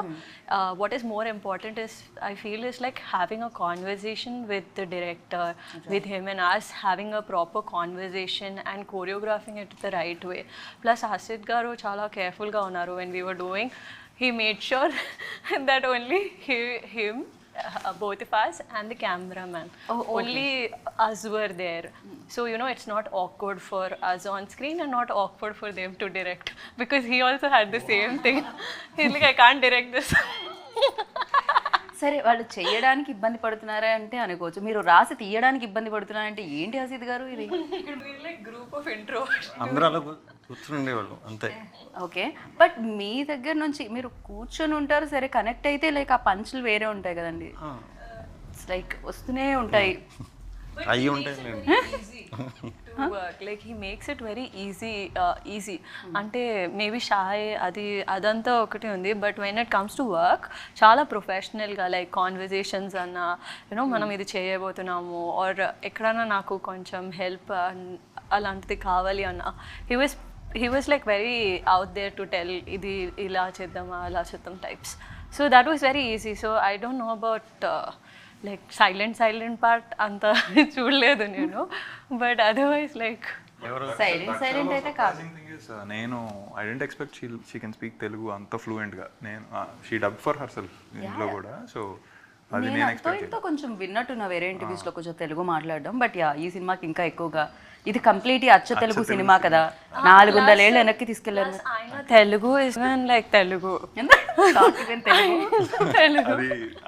what is more important is I feel is like having a conversation with the director, with him and us having a proper conversation and choreographing it the right way. Plus Asit garu చాలా carefulగా ఉన్నారు when we were doing. He made sure that only him, both of us and the cameraman, only us were there. So you know it's not awkward for us on screen and not awkward for them to direct, because he also had the same thing. He's like, I can't direct this. సరే వాళ్ళు చేయడానికి ఇబ్బంది పడుతున్నారా అంటే అనుకోవచ్చు, మీరు రాసి తీయడానికి ఇబ్బంది పడుతున్నారంటే ఏంటి హసీద్ గారు ఇది? Like group of introverts. అందరూ అలా కూర్చుండేవాళ్ళు అంతే. ఓకే, బట్ మీ దగ్గర నుంచి మీరు కూర్చొని ఉంటారు సరే, కనెక్ట్ అయితే లైక్ ఆ పంచులు వేరే ఉంటాయి కదండి, లైక్ వస్తూనే ఉంటాయి. అయ్యి ఉంటాయి To work, like he makes it very easy. అంటే మేబీ షాయ్ అదంతా ఒకటి ఉంది, but when it comes to work చాలా ప్రొఫెషనల్గా లైక్ కాన్వర్జేషన్స్ అన్న యూనో మనం ఇది చేయబోతున్నాము ఆర్ ఎక్కడన్నా నాకు కొంచెం హెల్ప్ అలాంటిది కావాలి అన్న he was like very out there to tell ఇది ఇలా చేద్దామా అలా చేద్దాం types. So that was very easy. So I don't know about like silent part అంత చూడలేదు నేను, బట్ అదర్వైజ్ లైక్ సైలెంట్ అయితే కాదు. నేను I didn't expect she can speak Telugu అంత ఫ్లూయెంట్గా. నేను she dub for her self ఇంట్లో కూడా, సో అది నేను ఎక్స్పెక్ట్ ఇంతో కొంచెం విన్నట్టున్న వేరే ఇంటర్వ్యూస్ లో కొంచెం తెలుగు మాట్లాడడం, బట్ యా ఈ సినిమాకి ఇంకా ఎక్కువగా ఇది కంప్లీట్ అచ్చ తెలుగు సినిమా కదా, 400 ఏళ్ళు వెనక్కి తీసుకెళ్లారు. ఆయన తెలుగు ఇస్ లైక్ తెలుగు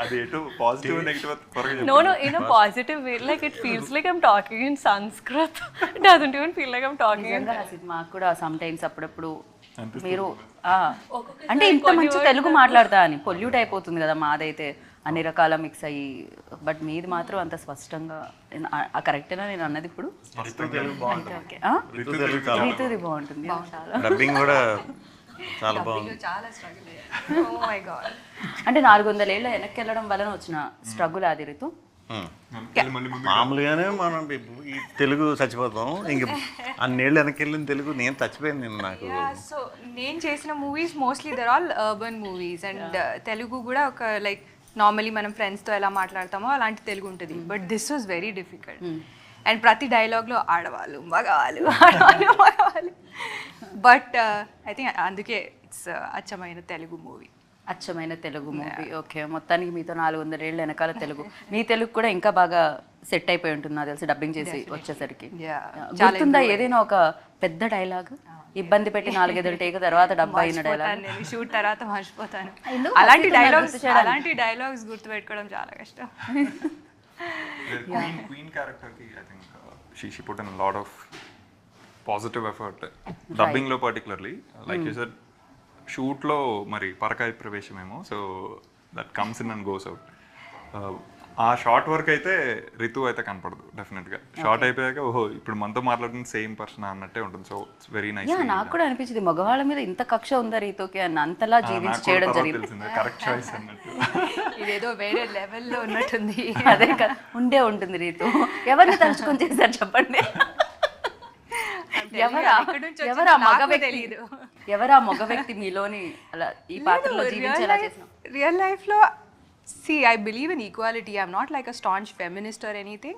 అది ఎటు పాజిటివ్ నెగిటివ్ త్వరగా No, in a positive way. Like it feels like I'm talking in Sanskrit. It doesn't even feel like I'm talking in. మాకు కూడా సమ్ టైమ్స్ అప్పుడప్పుడు మీరు అంటే ఇంత మంచి తెలుగు మాట్లాడతా అని పొల్యూట్ అయిపోతుంది కదా మాదైతే అన్ని రకాల మిక్స్ అయ్యి, బట్ మీది మాత్రం అంత స్పష్టంగా కరెక్టేనా నేను అన్నది ఇప్పుడు? ఓకే, రీతుది బాగుంటుంది చాలా, డబ్బింగ్ కూడా చాలా బాగుంది. చాలా స్ట్రగుల్ అయ్యాను. Oh my God. అంటే 400 ఏళ్ళ వెనక్కి వెళ్ళడం వలన వచ్చిన స్ట్రగుల్ అది రీతు. మామూలుగానే మనం ఈ తెలుగు చచ్చిపోతాం, ఇంక అన్నేళ్ళు వెనక్కి వెళ్ళిన తెలుగు నేను చచ్చిపోయింది నాకు. సో నేను చేసిన movies mostly they're all urban movies and Telugu కూడా ఒక లైక్ నార్మలీ మనం ఫ్రెండ్స్తో ఎలా మాట్లాడతామో అలాంటి తెలుగు ఉంటుంది, but this was very difficult. And ప్రతి డైలాగ్లో ఆడవాళ్ళు మగవాళ్ళు బట్ ఐ థింక్ అందుకే ఇట్స్ అచ్చమైన తెలుగు మూవీ. అచ్చమైన తెలుగు మూవీ. ఓకే, మొత్తానికి మీతో 400 ఏళ్ళ వెనకాల తెలుగు, మీ తెలుగు కూడా ఇంకా బాగా సెట్ అయిపోయి ఉంటుంది నాకు తెలిసి డబ్బింగ్ చేసి వచ్చేసరికి. గుర్తుందా ఏదైనా ఒక పెద్ద డైలాగ్ ఇబ్బంది పెట్టి 4-5 టేక్ తర్వాత డబ్బా అయిన డైలాగ్? నేను షూట్ తర్వాత మర్చిపోతాను. ఎందుకు? అలాంటి డైలాగ్స్ గుర్తుపెట్టుకోవడం చాలా కష్టం. క్వీన్ క్యారెక్టర్కి I think she put in lot of positive effort డబ్బింగ్లో పర్టికులర్లీ. లైక్ యూ సెడ్ షూట్లో మరి పరకాయ ప్రవేశమేమో, so that comes in and goes out. ఆ షార్ట్ వర్క్ అయితే రితు అయితే కనపడదు డెఫినెట్గా. షార్ట్ అయిపోయాక ఓహో ఇప్పుడు మనతో మాట్లాడుతున్న సేమ్ పర్సన్ అన్నట్టే ఉంటుంది. So it's very nice. నాకు కూడా అనిపించింది మగవాళ్ళ మీద ఇంత కక్ష ఉందా రీతోకి అని, అంతలా జీవించి చేయడం జరిగింది. కరెక్ట్ చాయిస్ అన్నట్టు. ఇదేదో వేరే లెవెల్లో ఉన్నట్టుంది. అదే కదా, ఉండే ఉంటుంది రీతు. ఎవరిని తలుచుకొని చేశారు చెప్పండి? ఎవరా మగ వ్యక్తి, ఎవరా మగ వ్యక్తి మీలోని అలా ఈ పాత్రలో జీవించేలా చేసిన? రియల్ లైఫ్లో see, I believe in equality. I'm not like a staunch feminist or anything,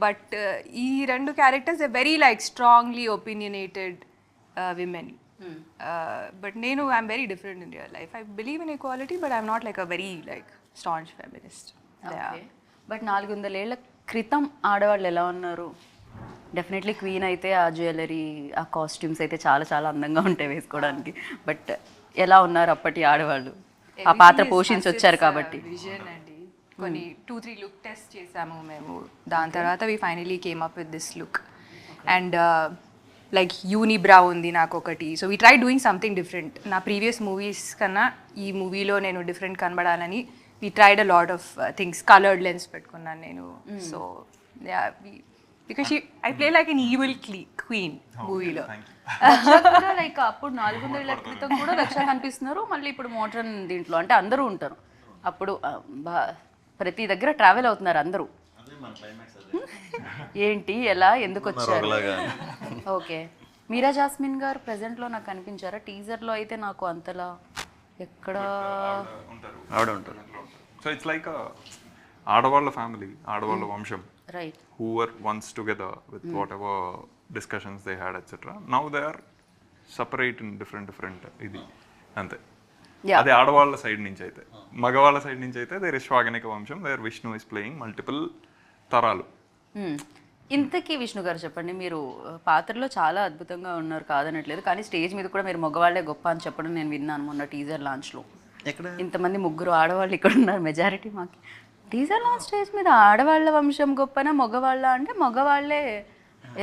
but ఈ రెండు characters are very like strongly opinionated women. But నేను I'm very different in real life. I believe in equality, but I'm not like a very like staunch feminist. But 400 ఏళ్ల క్రితం ఆడవాళ్ళు ఎలా ఉన్నారు? Definitely queen అయితే ఆ జ్యువెలరీ ఆ costumes అయితే చాలా చాలా అందంగా ఉంటాయి వేసుకోవడానికి, బట్ ఎలా ఉన్నారు అప్పటి ఆడవాళ్ళు ఆ పాత్ర పోషించి వచ్చారు కాబట్టి? విజన్ అండి, కొన్ని 2-3 లుక్ టెస్ట్ చేసాము మేము, దాని తర్వాత we finally came up with this look. And like unibrow ఉంది నాకు ఒకటి. So we try doing something different. నా ప్రీవియస్ మూవీస్ కన్నా ఈ మూవీలో నేను డిఫరెంట్ కనబడాలని we tried a lot of things. Coloured lens పెట్టుకున్నాను నేను. So because I play like an evil queen మూవీలో. లైక్ అప్పుడు 400 ఏళ్ల క్రితం కూడా రక్ష కనిపిస్తున్నారు, మళ్ళీ ఇప్పుడు మోడ్రన్ దీంట్లో అంటే అందరూ ఉంటారు. అప్పుడు ప్రతి దగ్గర ట్రావెల్ అవుతున్నారు అందరూ. ఏంటి ఎలా ఎందుకు వచ్చారు? ఒకలాగా. ఓకే, మీరా జాస్మిన్ గారు ప్రెసెంట్లో నాకు కనిపించారా? టీజర్లో అయితే నాకు అంతలా ఎక్కడ ఆవిడ ఉంటారు. సో ఇట్స్ లైక్ ఆడవాళ్ళ ఫ్యామిలీ, ఆడవాళ్ళ వంశం, right. who were once together with whatever discussions they had, etc. Now they are separate in different ఇది అంతే. Yeah. అదే ఆడవాళ్ళ సైడ్ నుంచి అయితే. మగవాళ్ళ సైడ్ నుంచి అయితే దేర్ ఇస్ శ్వాగనిక వంశం, there Vishnu is playing multiple తరాలు. ఇంతకీ విష్ణు గారు చెప్పండి, మీరు పాత్రలో చాలా అద్భుతంగా ఉన్నారు కాదనట్లేదు, కానీ స్టేజ్ మీద కూడా మీరు మగవాళ్ళే గొప్ప అని చెప్పడం నేను విన్నాను మొన్న టీజర్ లాంచ్లో. ఎక్కడ ఇంతమంది ముగ్గురు ఆడవాళ్ళు ఇక్కడ ఉన్నారు, మెజారిటీ మాకు. టీజర్ లాంచ్ స్టేజ్ మీద ఆడవాళ్ళ వంశం గొప్పనా మగవాళ్ళ అంటే మగవాళ్ళే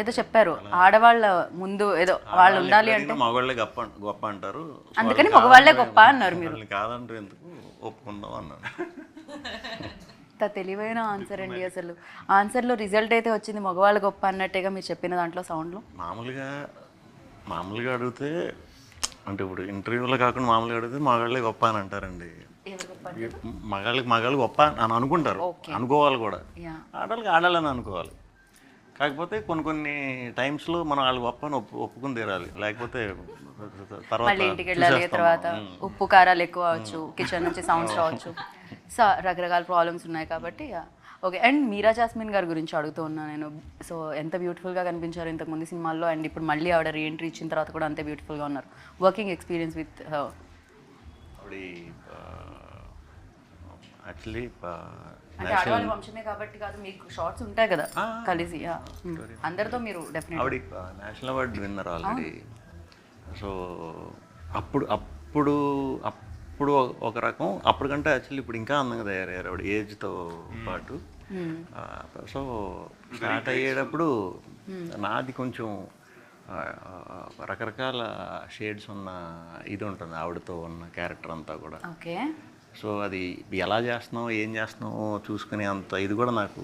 ఏదో చెప్పారు, ఆడవాళ్ళ ముందు ఏదో వాళ్ళు ఉండాలి అంటే మగవాళ్ళే గొప్ప అంటారు, అందుకని మగవాళ్ళే గొప్ప అన్నారు మీరు. కాదంటూ ఎందుకు ఒప్పుకుందాం అన్నాను. ఇంత తెలివైన ఆన్సర్ అండి. అసలు ఆన్సర్లో రిజల్ట్ అయితే వచ్చింది మగవాళ్ళు గొప్ప అన్నట్టేగా మీరు చెప్పిన దాంట్లో సౌండ్లో. మామూలుగా అడిగితే అంటే ఇప్పుడు ఇంటర్వ్యూలో కాకుండా మామూలుగా అడిగితే మగాళ్ళే గొప్ప అని అంటారండి. మగాళ్ళు గొప్ప అని అనుకుంటారు, అనుకోవాలి కూడా. ఆడవాళ్ళకి ఆడాలని అనుకోవాలి. కాకపోతే కొన్ని టైమ్స్లో మనం వాళ్ళు గొప్ప అని ఒప్పుకుని తీరాలి, లేకపోతే మళ్ళీ ఇంటికి వెళ్ళాలి, తర్వాత ఉప్పు కారాలు ఎక్కువ అవచ్చు, కిచెన్ నుంచి సౌండ్స్ రావచ్చు, సో రకరకాల ప్రాబ్లమ్స్ ఉన్నాయి కాబట్టి. ఓకే, అండ్ మీరా జాస్మిన్ గారి గురించి అడుగుతూ ఉన్నాను నేను. సో ఎంత బ్యూటిఫుల్గా కనిపించారు ఇంతకుముందు సినిమాల్లో, అండ్ ఇప్పుడు మళ్ళీ ఆవిడ రీఎంట్రీ ఇచ్చిన తర్వాత కూడా అంతే బ్యూటిఫుల్గా ఉన్నారు. వర్కింగ్ ఎక్స్పీరియన్స్ విత్ యాక్చువల్లీ అంటే ఆడవాళ్ళ వంశమే కాబట్టి కాదు, మీకు షార్ట్స్ ఉంటాయి కదా కలిసి అందరితో మీరు డెఫినెట్. ఆవిడ national award winner already. So అప్పుడు ఒక రకం, అప్పటికంటే యాక్చువల్లీ ఇప్పుడు ఇంకా అందంగా తయారయ్యారు ఆవిడ ఏజ్తో పాటు. సో స్టార్ట్ అయ్యేటప్పుడు నాది కొంచెం రకరకాల షేడ్స్ ఉన్న ఇది ఉంటుంది ఆవిడతో ఉన్న క్యారెక్టర్ అంతా కూడా. ఓకే, సో అది ఎలా చేస్తున్నావు ఏం చేస్తున్నావు చూసుకునే అంత ఇది కూడా నాకు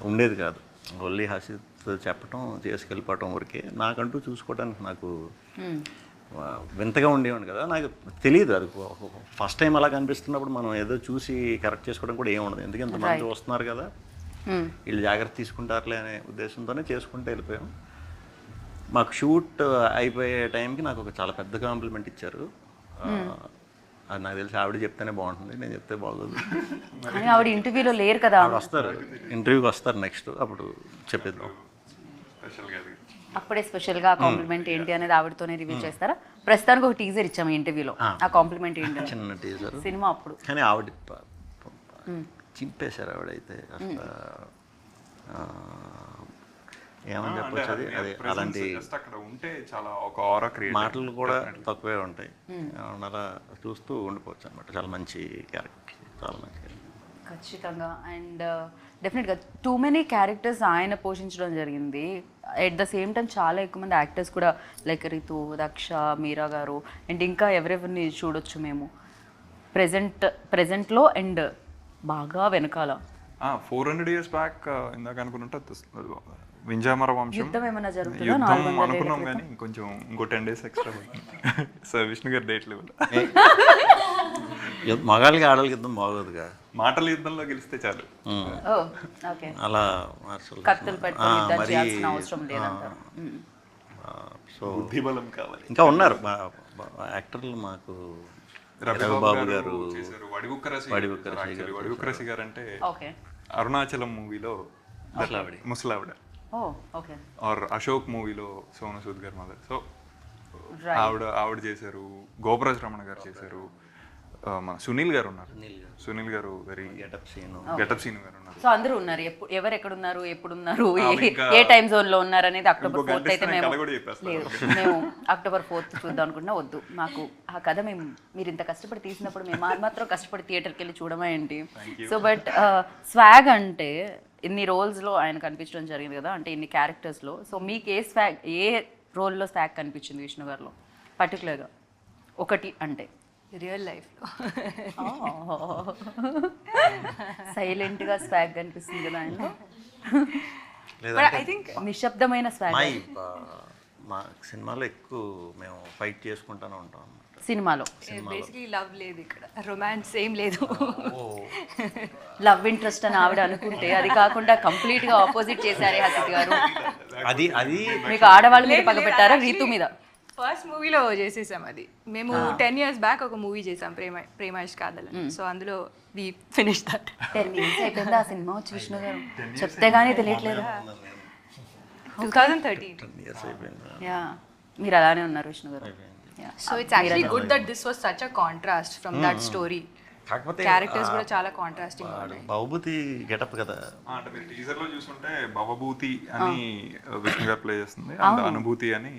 ఉండేది కాదు. ఓన్లీ హసిత్ చెప్పటం చేసుకెళ్ళిపోవటం వరకే. నాకంటూ చూసుకోవడానికి నాకు వింతగా ఉండేవాడు కదా, నాకు తెలియదు. అది ఫస్ట్ టైం అలా కనిపిస్తున్నప్పుడు మనం ఏదో చూసి కరెక్ట్ చేసుకోవడం కూడా ఏముండదు, ఎందుకంటే ఇంతమంది వస్తున్నారు కదా, వీళ్ళు జాగ్రత్త తీసుకుంటారులే అనే ఉద్దేశంతోనే చేసుకుంటూ వెళ్ళిపోయాం. మాకు షూట్ అయిపోయే టైంకి నాకు ఒక చాలా పెద్ద కాంప్లిమెంట్ ఇచ్చారు. అది నాకు తెలిసి ఆవిడ చెప్తేనే బాగుంటుంది, నేను చెప్తే బాగోదు. ఆవిడ ఇంటర్వ్యూలో లేరు కదా, ఆవిడ వస్తారు, ఇంటర్వ్యూకి వస్తారు నెక్స్ట్, అప్పుడు చెప్పేద్దాం. అప్పుడే స్పెషల్గా కాంప్లిమెంట్ ఏంటి అనేది ఆవిడతోనే రివీల్ చేస్తారా? ప్రస్తుతానికి ఒక టీజర్ ఇచ్చాము ఇంటర్వ్యూలో, ఆ కాంప్లిమెంట్ ఏంటి? చిన్న టీజర్ సినిమా అప్పుడు. కానీ ఆవిడ చింపేశారు ఆవిడైతే అసలు. ఏమని చెప్పొచ్చు, అది అదే అలాంటి అక్కడ ఉంటే చాలా ఒక ఆరా క్రియేట్, మాటలు కూడా తక్కువే ఉంటాయి, అలా చూస్తూ ఉండిపోవచ్చు అనమాట. చాలా మంచి క్యారెక్టర్, చాలా మంచి క్యారెక్టర్ ఖచ్చితంగా. అండ్ డెఫినెట్గా టూ మెనీ క్యారెక్టర్స్ ఆయన పోషించడం జరిగింది. ఎట్ ద సేమ్ టైం చాలా ఎక్కువ మంది యాక్టర్స్ కూడా, లైక్ రితు, దక్ష, మీరా గారు, అండ్ ఇంకా ఎవరెవరిని చూడొచ్చు మేము ప్రెజెంట్లో అండ్ బాగా వెనకాల. 400 years బ్యాక్ ఇందాక అనుకుంటుంటే వింజామర వంశం యుద్ధం ఏమైనా జరుగుతుందా? యుద్ధం అనుకున్నాం కానీ కొంచెం ఇంకో 10 days ఎక్స్ట్రా సో విష్ణు గారి డేట్ లెవెల్. మగాళ్ళకి ఆడవాళ్ళకి యుద్ధం బాగోదుగా, మాటల యుద్ధంలో గెలిస్తే చాలు. అలా కత్తులు పెట్టుకొని యుద్ధం చేయాల్సిన అవసరం లేదంటారు. సో బుద్ధిబలం కావాలి. ఇంకా ఉన్నారు యాక్టర్లు మాకు. రవిబాబు గారు చేశారు, వడివుక్కరసి గారు అంటే అరుణాచలం మూవీలో ముసలావిడ, ఆర్ అశోక్ మూవీలో సోను సూద్ గారు మదర్. సో ఆవిడ చేశారు. గోపరాజ్ రమణ గారు చేశారు. మన సునీల్ గారు ఉన్నారు, సునీల్ గారు వెరీ గెటప్ సీన్ గారు ఉన్నారు. సో అందరూ ఉన్నారు. ఎవరు ఎక్కడ ఉన్నారు, ఎప్పుడు ఉన్నారు, ఏ టైం జోన్ లో ఉన్నారు అనేది October 4th అయితే మేము October 4th చూద్దాం అనుకుంటున్నా. వద్దు, మాకు ఆ కథ మీరు ఇంత కష్టపడి తీసినప్పుడు మేము మాత్రం కష్టపడి థియేటర్కి వెళ్ళి చూడమా ఏంటి. సో బట్ స్వాగ్ అంటే ఇన్ని రోల్స్లో ఆయన కనిపించడం జరిగింది కదా, అంటే ఇన్ని క్యారెక్టర్స్లో. సో మీకు ఏ రోల్లో స్వాగ్ కనిపించింది విష్ణు గారిలో పర్టికులర్గా ఒకటి అంటే? రియల్ లైఫ్లో సైలెంట్గా స్వాగ్ కనిపిస్తుంది కదా ఆయనలో. ఐ థింక్ నిశ్శబ్దమైన స్వాగ్. మా సినిమాలో ఎక్కువ మేము ఫైట్ చేసుకుంటూనే ఉంటాం. సినిమాలో బేసిక్లీ లవ్ లేదు ఇక్కడ, రొమాన్స్ ఏం లేదు. లవ్ ఇంట్రెస్ట్ అని ఆవిడ అనుకుంటే అది కాకుండా కంప్లీట్ గా ఆపోజిట్ చేశారే హసిత్ గారు. అది అది మీకు ఆడవాళ్ళ మీద పగ పెట్టారా రీతు మీద? ఫస్ట్ మూవీలో చేసేసాం అది. మేము 10 years బ్యాక్ ఒక మూవీ చేసాం, ప్రేమాయిష్ కాదల్. సో అందులో వి ఫినిష్ దట్. 10 years అయిపోయిందా ఆ సినిమా వచ్చి విష్ణు గారు? చెప్తే గానీ తెలియట్లేదు. 2013. 10 years అయిపోయింది. యా, మీరు అలానే ఉన్నారు విష్ణు గారు. So it's actually good that this was such a contrast from that story. కాకపోతే క్యారెక్టర్స్ కూడా చాలా కాంట్రాస్టింగ్ ఉన్నాయి. బాహుబలి గెటప్ కదా. అంటే మీరు టీజర్ లో చూసుకుంటే భవభూతి అని విష్ణు గారు ప్లే చేస్తుంది అండ్ అనుభూతి అని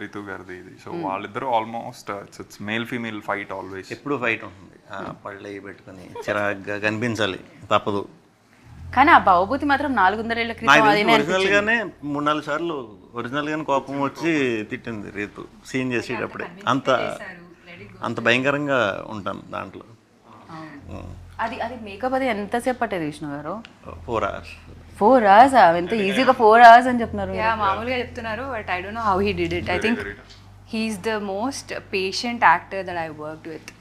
రితు గారిది ఇది. సో వాళ్ళిద్దరూ almost it's male female fight always. ఎప్పుడు ఫైట్ ఉంటుంది, పళ్ళు అవి పెట్టుకుని చిరాగ్గా కనిపించాలి, తప్పదు. కానీ ఆ భవభూతి మాత్రం 400 ఏళ్ల క్రితం అదేనే ఒరిజినల్ గానే 3-4 సార్లు ఒరిజినల్ గానే కోపం వచ్చి తిట్టింది రీతు సీన్ చేసేటప్పుడే. అంత భయంకరంగా ఉంటాను దాంట్లో. అది మేకప్ అది ఎంతసేపు పట్టేది విష్ణు గారు? 4 hours. 4 hours? ఎంత ఈజీగా 4 hours అని చెప్తున్నారు. యా, మామూలుగా చెప్తున్నారు, but I don't know how he did it. I think he's the most patient actor that I worked with.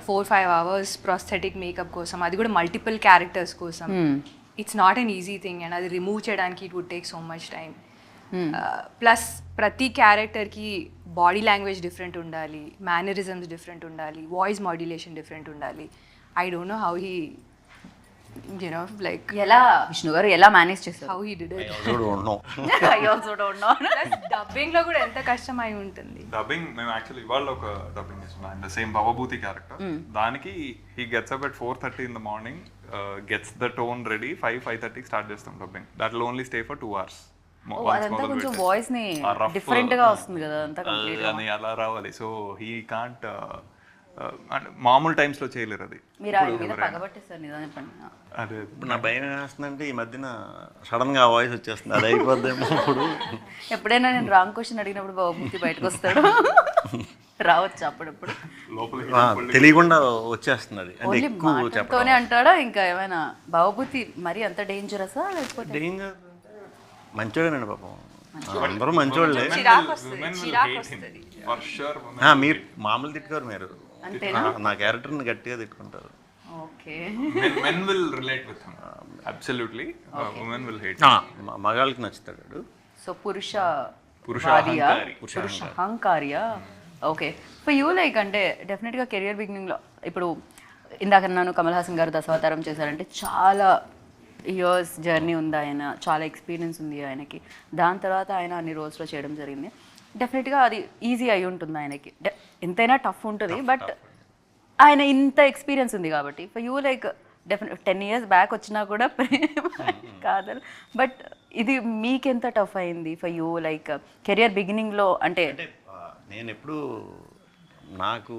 4-5 hours prosthetic makeup కోసం, అది కూడా మల్టిపుల్ క్యారెక్టర్స్ కోసం. It's not an easy thing, and అది remove చేయడానికి it would take so much time. Plus ప్రతి క్యారెక్టర్కి body language different ఉండాలి, mannerisms different ఉండాలి, వాయిస్ మాడ్యులేషన్ డిఫరెంట్ ఉండాలి. I don't know how he you know like ఎలా విష్ణు గారు ఎలా మేనేజ్ చేస్తారు? How he did it. I also don't know. Dubbing లో కూడా ఎంత కష్టం అయి ఉంటుంది. డబ్బింగ్ మేము యాక్చువల్లీ ఇవాళ ఒక డబ్బింగ్ ఇస్తున్నాం అండ్ సేమ్ భవభూతి క్యారెక్టర్. దానికి he gets up at 4:30 in the morning, gets the tone ready, 5:30 start చేస్తాం dubbing. That will only stay for 2 hours. అదంతా కొంచెం వాయిస్ ని డిఫరెంట్ గా వస్తుంది కదా, అంతా కంప్లీట్ అని అలా రావాలి. సో హీ కాంట్ అంటే మామూలు టైమ్స్ లో చేయలేరు అది. మీరు ఆయన మీద పగబట్టేస్తారు నిజం చెప్పండి. అదే ఇప్పుడు నా భయం వేస్తుందంటే ఈ మధ్యన సడన్ గా వాయిస్ వచ్చేస్తుంది, అది అయిపోద్దేమో. ఇప్పుడు ఎప్పుడైనా నేను రాంగ్ క్వశ్చన్ అడిగినప్పుడు భవభూతి బయటకు వస్తాడు, రావచ్చు అప్పుడప్పుడు. తెలియకుండా వచ్చేస్తుంది అది. అంటే ఓన్లీ ఎక్కువ మాటతోనే అంటాడా? ఇంకా ఏమైనా భవభూతి మరి అంత డేంజరసా లేకపోతే? డేంజర్ మంచోడేనండి పాపం, అందరూ మంచోళ్ళే. ఫర్ షూర్ మీరు మామూలు తిట్టుకోరు, మీరు నా క్యారెక్టర్ని గట్టిగా తిట్టుకుంటారు. Okay, men will relate with him absolutely, women will hate మగాళ్ళకి నచ్చుతాడు. సో పురుష పురుష అహంకార్యా. ఓకే, ఫర్ యూ లైక్ అంటే డెఫినెట్గా కెరియర్ బిగినింగ్లో ఇప్పుడు ఇందాక నన్ను కమల్ హాసన్ గారు దశావతారం చేశారంటే చాలా ఇయర్స్ జర్నీ ఉంది, ఆయన చాలా ఎక్స్పీరియన్స్ ఉంది ఆయనకి. దాని తర్వాత ఆయన అన్ని రోల్స్లో చేయడం జరిగింది. డెఫినెట్గా అది ఈజీ అయి ఉంటుంది ఆయనకి, ఎంతైనా టఫ్ ఉంటుంది, బట్ ఆయన ఇంత ఎక్స్పీరియన్స్ ఉంది కాబట్టి for you like definite 10 years back వచ్చినా కూడా ప్రేమ కాదు, బట్ ఇది మీకెంత టఫ్ అయింది ఫర్ యూ లైక్ కెరియర్ బిగినింగ్లో? అంటే నేను ఎప్పుడు నాకు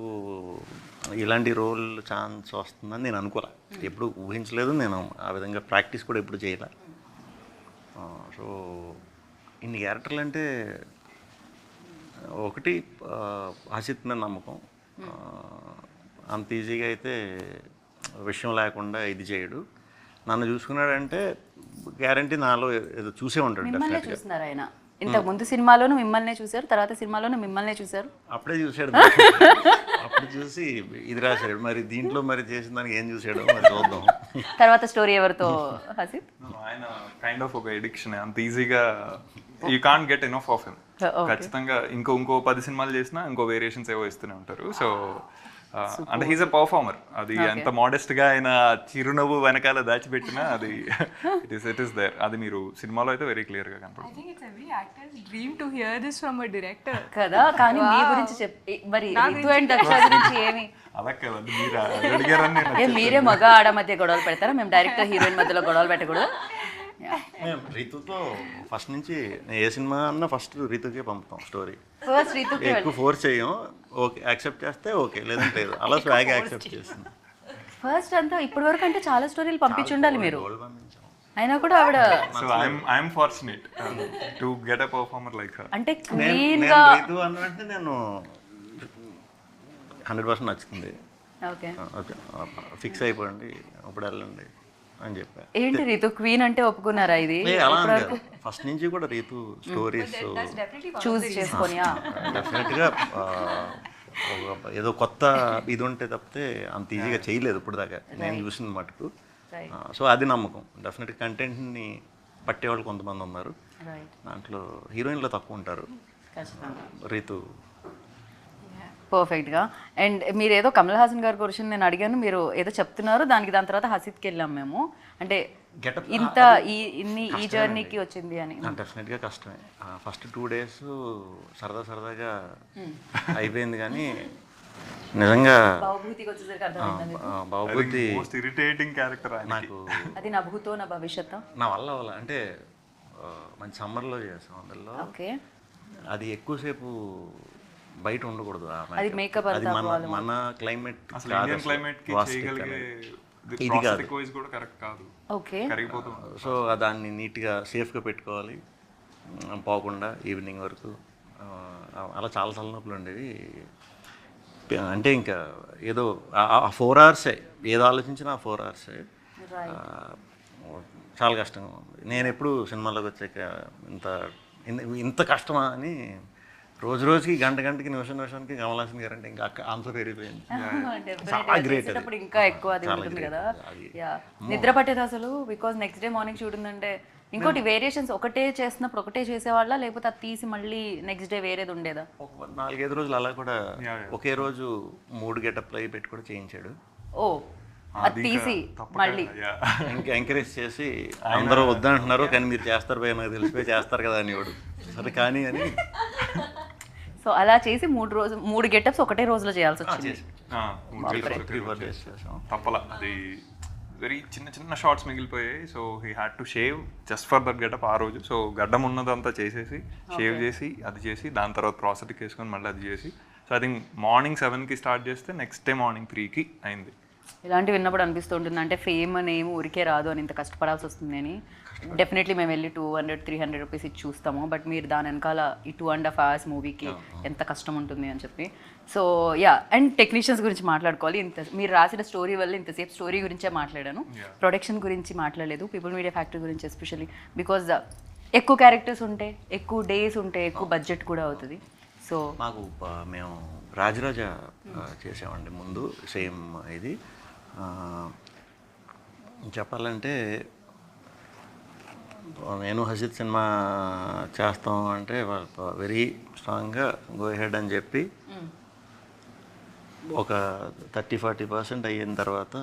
ఇలాంటి రోల్ ఛాన్స్ వస్తుందని నేను అనుకోలే, ఎప్పుడు ఊహించలేదు. నేను ఆ విధంగా ప్రాక్టీస్ కూడా ఎప్పుడు చేయలే. సో ఇన్ని క్యారెక్టర్లు అంటే ఒకటి హసిత్ మీద నమ్మకం, అంత ఈజీగా అయితే విషయం లేకుండా ఇది చేయడు. నన్ను చూసుకున్నాడంటే గ్యారంటీ నాలో ఏదో చూసే ఉంటాడు. మిమ్మల్ని చూస్తున్నారు ఆయన, ఇంతకు ముందు సినిమాలోనూ మిమ్మల్నే చూశారు, తర్వాత సినిమాలోనూ మిమ్మల్నే చూశారు. అప్పుడే చూశాడు, అప్పుడు చూసి ఇది రాశాడు. మరి దీంట్లో మరి చేసిన దానికి ఏం చూసాడో మరి చూద్దాం. తర్వాత స్టోరీ ఎవరితో హసిత్? ఆయన కైండ్ ఆఫ్ ఒక ఎడిక్షన్, అంత ఈజీగా you can't get enough of him. ఖచ్చితంగా ఇంకో 10 సినిమాలు చేసినా ఇంకో వేరియేషన్స్ ఏవో ఇస్తూనే ఉంటారు. సో అంటే హీస్ అ పర్ఫార్మర్. అది ఎంత మోడెస్ట్ గా ఆయన చిరునవ్వు వెనకాల దాచిపెట్టినా అది ఇట్ ఇస్ దేర్. అది మీరు సినిమాలో అయితే వెరీ క్లియర్ గా కనపడుతుంది. Dream to hear this from a director కదా. కానీ మీ గురించి చెప్పి మరి రితు అండ్ దక్ష గురించి ఏమి అలా కదండి, మీరు అడిగారని మీరే మగ ఆడ మధ్య గొడవలు పెడతారా? మేము డైరెక్టర్ హీరోయిన్ మధ్యలో గొడవలు పెట్టకూడదు. మేము రీతుతో ఫస్ట్ నుంచి ఏ సినిమా అన్నా ఫస్ట్ రీతుకే పంపుతాం స్టోరీ. ఫస్ట్ రీతుకి ఎక్కువ ఫోర్స్ చేయం, ఓకే యాక్సెప్ట్ చేస్తే ఓకే, లేదంటే అలా స్వాగ్ యాక్సెప్ట్ చేస్తుంది. ఫస్ట్ అంతా ఇప్పటి వరకు అంటే చాలా స్టోరీలు పంపించి ఉండాలి మీరు, అయినా కూడా ఆవిడ. So I'm fortunate to get a performer like her. అంటే క్లీన్ గా రీతు అన్నట్టు నేను 100% నచ్చుతుంది. ఓకే ఓకే ఫిక్స్ అయిపోయింది, అప్పుడు వెళ్ళండి అని చెప్పా. ఏంటి రీతు క్వీన్ అంటే ఒప్పుకున్నారా? ఇది ఫస్ట్ నుంచి కూడా రీతు స్టోరీస్ చూస్ చేసుకొని డెఫినెట్గా ఏదో కొత్త ఇది ఉంటే తప్పితే అంత ఈజీగా చేయలేదు ఇప్పుడు దాకా నేను చూసిన మటుకు. సో అది నమ్మకం. డెఫినెట్గా కంటెంట్ని పట్టేవాళ్ళు కొంతమంది ఉన్నారు, దాంట్లో హీరోయిన్లో తక్కువ ఉంటారు. రీతు పర్ఫెక్ట్గా. అండ్ మీరు ఏదో కమల్ హాసన్ గారి గురించి నేను అడిగాను, మీరు ఏదో చెప్తున్నారు, దాని తర్వాత హసీద్కి వెళ్ళాం మేము. అంటే ఇంత ఈ జర్నీకి వచ్చింది అని. డెఫినెట్గా కష్టమే. ఫస్ట్ 2 days సరదాగా అయిపోయింది, కానీ నిజంగా బాబుభూతికి వచ్చేసరికి అర్థమైంది బాబుబుద్ధి మోస్ట్ ఇరిటేటింగ్ క్యారెక్టర్ నాకు. అది నా భూతో నా భవిష్యత్. నా వల్ల అంటే మంచి సమ్మర్లో చేసాం అందులో. ఓకే. అది ఎక్కువసేపు బయట ఉండకూడదు. అది మేకప్ అది మన క్లైమేట్ అసలు ఇండియన్ క్లైమేట్ కి చేయగలిగే ఇది కాదు. వాయిస్ కూడా కరెక్ట్ కాదు. ఓకే. కరిగిపోతుంది. సో దాన్ని నీట్గా సేఫ్గా పెట్టుకోవాలి, పోకుండా ఈవినింగ్ వరకు. అలా చాలా తలనొప్పులు ఉండేవి. అంటే ఇంకా ఏదో 4 hours ఏదో ఆలోచించినా 4 hours చాలా కష్టంగా ఉంది. నేను ఎప్పుడు సినిమాలోకి వచ్చాక ఇంత కష్టమా అని రోజుకి గంటకి నిమిషానికి కమల్ హాసన్ గారు అంటే ఇంకా ఆన్సర్ పెరిగిపోయింది. చాలా గ్రేట్. ఇంకా ఎక్కువ అది ఉంటుంది కదా. నిద్ర పట్టేది అసలు, because next day morning shoot ఉందంటే. ఇంకోటి వేరియేషన్స్ ఒకటే చేస్తున్నప్పుడు ఒకటే చేసేవాళ్ళ, లేకపోతే అది తీసి మళ్ళీ నెక్స్ట్ డే వేరేది ఉండేదా? 4-5 రోజులు అలా కూడా ఒకే రోజు 3 గెటప్లు అవి పెట్టి కూడా చేయించాడు. ఓ, అది తీసి మళ్ళీ ఇంకా ఎంకరేజ్ చేసి అందరూ వద్దంటున్నారు కానీ మీరు చేస్తారు పోయి నాకు తెలిసిపోయి చేస్తారు కదా అని వాడు. సరే కానీ అని సో అలా చేసి 3 గెటప్స్ ఒకటే రోజులో చేయాల్సి వచ్చింది. 3-4 days చేసాం. తప్పల అది వెరీ చిన్న షార్ట్స్ మిగిలిపోయాయి. So he had to shave just for that getup ఆ రోజు. సో గడ్డం ఉన్నదంతా చేసేసి షేవ్ చేసి అది చేసి దాని తర్వాత ప్రాసెస్కి వేసుకొని మళ్ళీ అది చేసి, సో ఐ థింక్ మార్నింగ్ 7కి స్టార్ట్ చేస్తే నెక్స్ట్ డే మార్నింగ్ 3కి అయింది. ఇలాంటివి విన్నప్పుడు అనిపిస్తుంటుంది, అంటే ఫేమ్ అనేమి ఊరికే రాదు అని ఇంత కష్టపడాల్సి వస్తుంది అని. డెఫినెట్లీ మేము వెళ్ళి 200-300 రూపీస్ ఇచ్చి చూస్తాము, బట్ మీరు దాని వెనకాల ఈ 2.5 hours మూవీకి ఎంత కష్టం ఉంటుంది అని చెప్పి. సో యా, అండ్ టెక్నీషియన్స్ గురించి మాట్లాడుకోవాలి. మీరు రాసిన స్టోరీ వల్ల ఇంతసేపు స్టోరీ గురించే మాట్లాడాను, ప్రొడక్షన్ గురించి మాట్లాడలేదు, పీపుల్ మీడియా ఫ్యాక్టరీ గురించి ఎస్పెషల్లీ. బికాజ్ ఎక్కువ క్యారెక్టర్స్ ఉంటే, ఎక్కువ డేస్ ఉంటే, ఎక్కువ బడ్జెట్ కూడా అవుతుంది. సో మాకు మేము రాజరాజ చేసామండి ముందు, సేమ్ ఇది చెప్పాలంటే. నేను హసీద్ సినిమా చేస్తాం అంటే వెరీ స్ట్రాంగ్గా గో హెడ్ అని చెప్పి ఒక 30-40% అయిన తర్వాత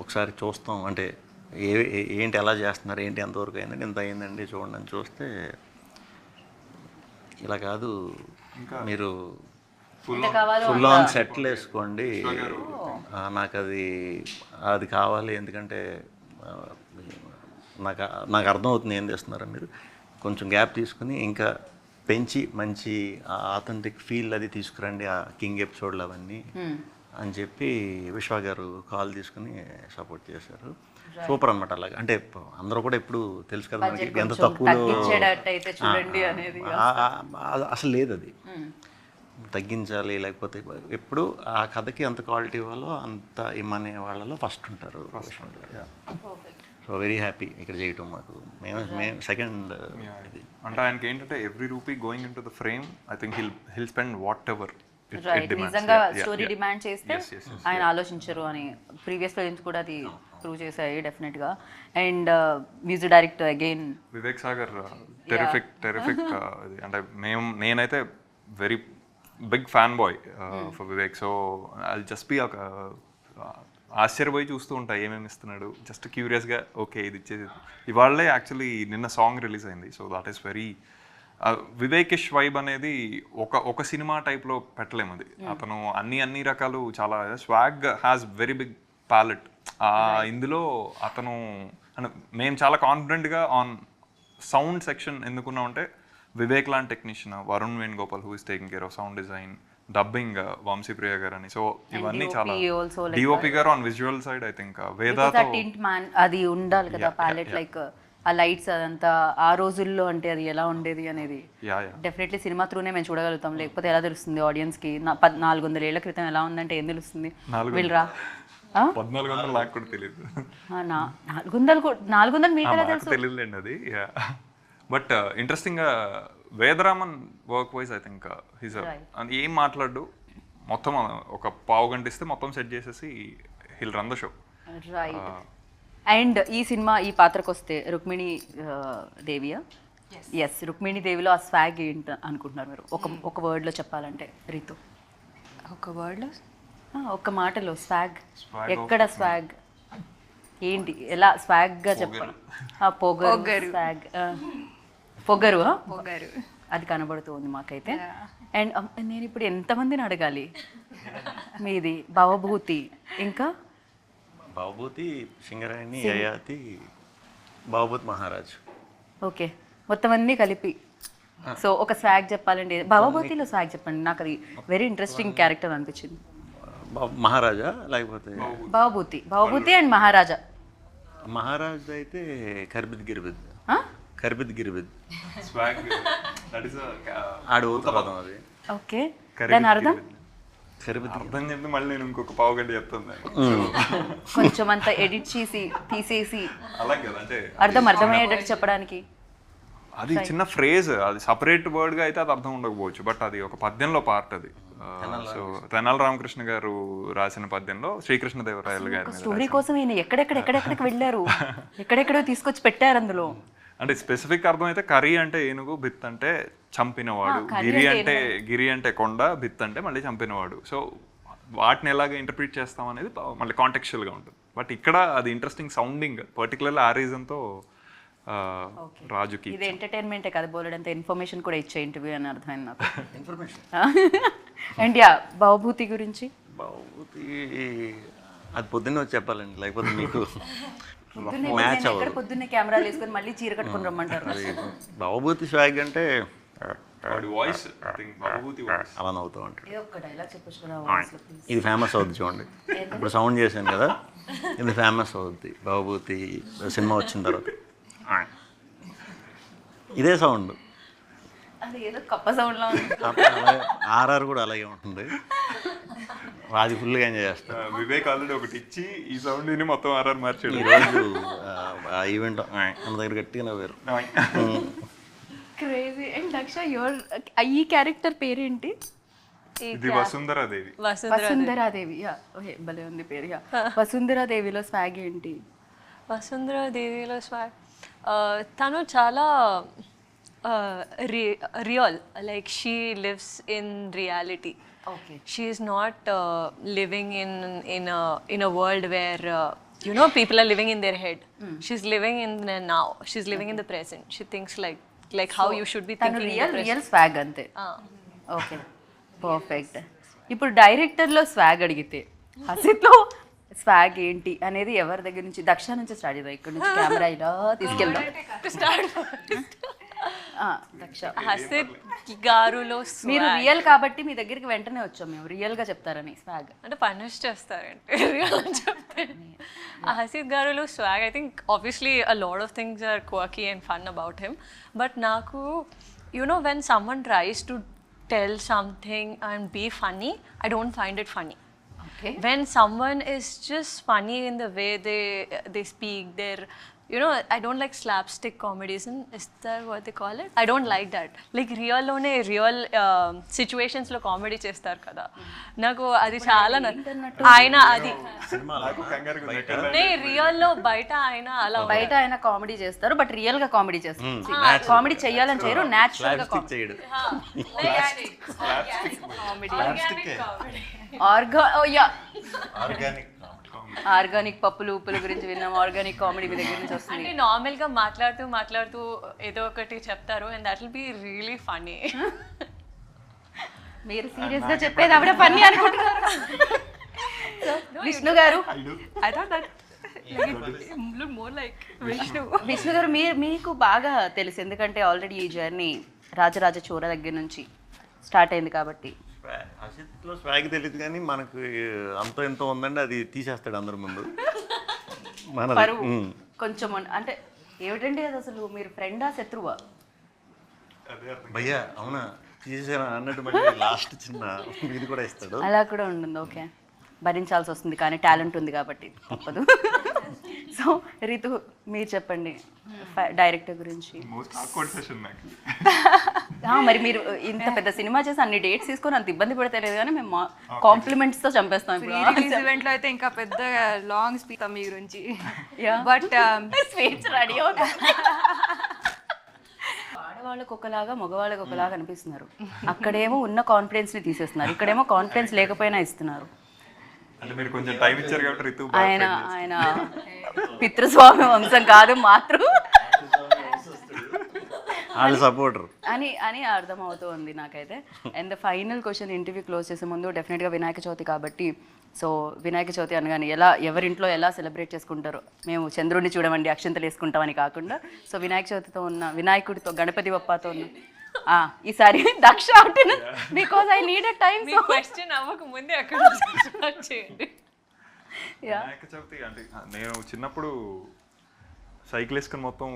ఒకసారి చూస్తాం, అంటే ఏంటి ఎలా చేస్తున్నారు, ఏంటి ఎంతవరకు అయిందండి, ఎంత అయిందండి చూడండి అని చూస్తే ఇలా కాదు, మీరు ఫుల్ ఆన్ సెట్లు వేసుకోండి, నాకు అది కావాలి, ఎందుకంటే నాకు అర్థమవుతుంది ఏం చేస్తున్నారో మీరు, కొంచెం గ్యాప్ తీసుకుని ఇంకా పెంచి మంచి ఆథెంటిక్ ఫీల్ అది తీసుకురండి ఆ కింగ్ ఎపిసోడ్లు అవన్నీ అని చెప్పి విశ్వ గారు కాల్ తీసుకుని సపోర్ట్ చేశారు. సూపర్ అనమాట. అలాగే అంటే అందరూ కూడా ఎప్పుడు తెలుసు కదా మనకి ఎంత తక్కువలో అసలు లేదు, అది తగ్గించాలి, లేకపోతే ఎప్పుడు ఆ కథకి ఎంత క్వాలిటీ ఇవ్వాలో అంత ఇమ్మనే వాళ్ళలో ఫస్ట్ ఉంటారు. సో వెరీ హ్యాపీ ఇక్కడ చేయటం. మాకు మేము సెకండ్ అంటే ఆయనకి ఏంటంటే every rupee going in to the frame, I think he'll spend what ever నిజంగా స్టోరీ డిమాండ్ చేస్తే ఆయన ఆలోచించరు అని ప్రీవియస్ ఫిల్మ్స్ కూడా అది ప్రూవ్ చేశాయి డెఫినెట్గా. And music director again Vivek Sagar, terrific. అంటే నేనైతే very big fan boy for Vivek. So I just be ఒక ఆశ్చర్యపోయి చూస్తూ ఉంటా ఏమేమి ఇస్తున్నాడు, జస్ట్ క్యూరియస్గా ఓకే ఇది ఇచ్చేది. ఇవాళే యాక్చువల్లీ నిన్న సాంగ్ రిలీజ్ అయింది. సో దాట్ ఈస్ వెరీ వివేకిష్ వైబ్ అనేది ఒక సినిమా టైప్లో పెట్టలేము. అది అతను అన్ని రకాలు చాలా swag has very big palette. ఇందులో అతను మేము చాలా కాన్ఫిడెంట్గా ఆన్ సౌండ్ సెక్షన్ ఎందుకున్నామంటే వివేక్ లాంటి technician, Varun Venugopal who is taking care of sound design, dubbing Vamshipriya గారు అని. సో ఇవన్నీ చాలా డిఓపి గారు on visual side I think వేదాతో అది ఉండాలి కదా ప్యాలెట్, లైక్ ఆ లైట్స్ అదంతా ఆ రోజుల్లో అంటే అది ఎలా ఉండేది అనేది డెఫినెట్లీ సినిమా త్రూనే మేము చూడగలుగుతాం, లేకపోతే ఎలా తెలుస్తుంది ఆడియన్స్కి? 400 ఏళ్ల క్రితం ఎలా ఉందంటే ఏం తెలుస్తుంది? వీళ్ళరా 1400 నాకు కూడా తెలియదు. 400 మీకు ఎలా తెలుసు? తెలియదులేండి అది. బట్ ఇంట్రెస్టింగ్గా Vedaraman work wise I think he's అది ఏం మాట్లాడు మొత్తం ఒక పావు గంట ఇస్తే మొత్తం సెట్ చేసేసి hill run the show. Right. And ఈ సినిమా ఈ పాత్రకు వస్తే రుక్మిణి దేవియా? ఎస్, రుక్మిణి దేవిలో ఆ స్వాగ్ ఏంటి అనుకుంటున్నారు మీరు? ఒక వర్డ్లో చెప్పాలంటే రీతు. ఒక వర్డ్లో ఒక్క మాటలో స్వాగ్ ఎక్కడ స్వాగ్ ఏంటి, ఎలా స్వాగ్గా చెప్పాలి? పొగరు స్వాగ్, పొగరు పొగరు అది కనబడుతుంది మాకైతే. అండ్ నేను ఇప్పుడు ఎంతమందిని అడగాలి? మీది భవభూతి, ఇంకా బాబూతి, సింగరాయని, యయాతి, బాబూత్ మహారాజ్. ఓకే, మొత్తం అన్నీ కలిపి. సో ఒక స్వాగ్ చెప్పాలండి, భవభూతిలో స్వాగ్ చెప్పండి. నాకు అది వెరీ ఇంట్రెస్టింగ్ క్యారెక్టర్ అనిపించింది. మహారాజా లేకపోతే భవభూతి అండ్ మహారాజా. మహారాజ్ అయితే కర్బిద్ గిర్బిద్, ఆ? కర్బిద్ గిర్బిద్ స్వాగ్ దట్ ఇస్ ఆడు ఉత్తపదం అది. ఓకే, దాని అర్థం కర్బిద్ అర్థం చెప్పి మళ్ళీ నేను ఇంకొక పావు గంట చెప్తాను. కొంచెం అంత ఎడిట్ చేసి తీసేసి అలాగే కదా, అంటే అర్థమయ్యేటట్టు చెప్పడానికి. అది చిన్న ఫ్రేజ్, అది సపరేట్ వర్డ్ గా అయితే అది అర్థం ఉండకపోవచ్చు, బట్ అది ఒక పద్యంలో పార్ట్ అది. సో తెనాలి రామకృష్ణ గారు రాసిన పద్యంలో శ్రీకృష్ణదేవరాయలు గారి మీద స్టోరీ కోసం ఈయన ఎక్కడెక్కడికి వెళ్ళారు, ఎక్కడెక్కడో తీసుకొచ్చి పెట్టారు అందులో. అంటే స్పెసిఫిక్ అర్థం అయితే కరి అంటే ఏనుగు, బిత్ అంటే చంపినవాడు, గిరి అంటే కొండ, బిత్ అంటే మళ్ళీ చంపినవాడు. సో వాటిని ఎలాగ ఇంటర్ప్రిట్ చేస్తాం అనేది మళ్ళీ కాంటెక్చువల్ గా ఉంటుంది. బట్ ఇక్కడ అది ఇంట్రెస్టింగ్ సౌండింగ్, పర్టికులర్లీ ఆ రీజన్ తో రాజుకి. ఇది ఎంటర్టైన్మెంటే కదా, బోలెడంత ఇన్ఫర్మేషన్ కూడా ఇచ్చే ఇంటర్వ్యూ అని అర్థమైంది నాకు. ఇన్ఫర్మేషన్. అండ్ యా, భవభూతి గురించి బాబూతి అది పొద్దున్నే వచ్చి చెప్పాలండి, లేకపోతే మీకు పొద్దున్నే కెమెరాలు వేసుకొని మళ్ళీ చీర కట్టుకుని రమ్మంటారు. బాబూతి స్వాగ్ అంటే వాయిస్ అలా నవ్వుతూ ఉంటాడు. ఏదో ఒక్క డైలాగ్ చెప్పొచ్చు. ఇది ఫేమస్ అవుద్ది చూడండి, ఇప్పుడు సౌండ్ చేశాను కదా, ఇది ఫేమస్ అవుద్ది బాబూతి సినిమా వచ్చిన తర్వాత. ఇదే సౌండ్, అది ఏదో కప్ప సౌండ్ లో ఉంది. ఆర్ఆర్ కూడా అలాగే ఉంటుంది, అది ఫుల్గా ఎంజాయ్ చేస్తాను. వివేక్ ఆల్రెడీ ఒకటి ఇచ్చి ఈ సౌండ్ ని మొత్తం ఆర్ఆర్ మార్చాడు. ఈరోజు ఆ ఈవెంట్ మన దగ్గర గట్టిగా నవ్వారు. క్రేజీ. అండ్ దక్ష, యువర్ ఈ క్యారెక్టర్ పేరేంటి? ఇది వసుంధరాదేవి. వసుంధరాదేవి. యా, ఓకే, భలే ఉంది పేరు. యా, వసుంధరాదేవిలో స్వాగ్ ఏంటి? వసుంధరాదేవిలో స్వాగ్ తను చాలా real, like she lives in reality. Okay. She is not living in a world where you know people are living in their head. She's living in the now. She's living in the present. She thinks like how you should be thinking in the present. Real swag అంతే. Okay, perfect. ఇప్పుడు డైరెక్టర్లో swag అడిగితే హసిత్లో swag ఏంటి అనేది ఎవరి దగ్గర నుంచి? దక్ష నుంచి స్టార్ట్ చేద్దాం, ఇక్కడ నుంచి కెమెరా ఇలా తీసుకెళ్దాం. దక్ష, హసిత్ గారులో మీరు రియల్ కాబట్టి మీ దగ్గరికి వెంటనే వచ్చాం మేము, రియల్ గా చెప్తారని. స్వాగ్ అంటే పనిష్ చేస్తారంటే రియల్ అని చెప్తే. హసిత్ గారులో swag, I think obviously a lot of things are quirky and fun about him, but నాకు you know when someone tries to tell something and be funny, I don't find it funny. Okay. When someone is just funny in the way they speak, they're, you know, I don't like slapstick comedies, is that what they call it? I don't like that. Like real situations lo comedy chestar kada, naku adi chaala aina adi ne real lo baita aina ala బయట ఆయన comedy చేస్తారు, but real గా comedy చేస్తారు. Comedy చెయ్యాలని చేయరు, natural గా చేయడు. Organic పప్పులు ఉప్పుల గురించి విన్నాం, ఆర్గానిక్ కామెడీ మీ దగ్గర నుంచి వస్తుంది. అంటే నార్మల్ గా మాట్లాడుతూ ఏదో ఒకటి చెప్తారు and that will be really funny. మీరు సీరియస్ గా చెప్పేది ఆవిడ ఫన్నీ అనుకుంటున్నారు. విష్ణు గారు, I thought that look more like Vishnu గారు మీకు బాగా తెలుసు, ఎందుకంటే ఆల్రెడీ ఈ జర్నీ రాజరాజ చోర దగ్గర నుంచి స్టార్ట్ అయింది కాబట్టి. అసిత్లో స్వాగ్ తెలియదు కానీ మనకు అంత ఎంతో ఉందండి, అది తీసేస్తాడు అందరి ముందు. పరువు కొంచెం అంటే ఏమిటండి అది, అసలు మీరు ఫ్రెండా శత్రువా? భయ్యా అవునా తీసేసాను అన్నట్టు మళ్ళీ లాస్ట్ చిన్న ఇది కూడా ఇస్తాడు. అలా కూడా ఉంటుంది. ఓకే, భరించాల్సి వస్తుంది కానీ టాలెంట్ ఉంది కాబట్టి తప్పదు. సో రితు, మీరు చెప్పండి డైరెక్టర్ గురించి. మోస్ట్ ఆక్వర్డ్ సెషన్ నాకు. మరి మీరు ఇంత పెద్ద సినిమా చేసి అన్ని డేట్స్ తీసుకొని అంత ఇబ్బంది పడితే లేదు కానీ మేము కాంప్లిమెంట్స్తో చంపేస్తాం ఇప్పుడు రిలీజ్ ఈవెంట్లో అయితే ఇంకా పెద్ద లాంగ్ స్పీచ్ మీ గురించి. బట్ స్వీట్స్ రెడీ అవుతాయి. ఆడవాళ్ళకి ఒకలాగా మగవాళ్ళకి ఒకలాగా అనిపిస్తున్నారు. అక్కడేమో ఉన్న కాన్ఫిడెన్స్ని తీసేస్తున్నారు, ఇక్కడేమో కాన్ఫిడెన్స్ లేకపోయినా ఇస్తున్నారు. అంటే మీరు కొంచెం టైం ఇచ్చారు కాబట్టి రితు ఆయన పితృస్వామి వంశం కాదు మాతృ వాళ్ళ సపోర్టర్ అని అర్థమవుతూ ఉంది నాకైతే. And the final question interview close చేసే ముందు డెఫినెట్గా వినాయక చవితి కాబట్టి, సో వినాయక చవితి అనగానే ఎవరింట్లో ఎలా సెలబ్రేట్ చేసుకుంటారో, మేము చంద్రుడిని చూడమండి అక్షంతలు వేసుకుంటామని కాకుండా, సో వినాయక చవితితో ఉన్న వినాయకుడితో గణపతి బప్పతో ఉన్న ఈసారి Daksha because I need a time. Question అవ్వక ముందే అక్కడ స్టార్ట్ చేయండి. వినాయక చవితి అంటే నేను చిన్నప్పుడు సైకిల్ వేసుకుని మొత్తం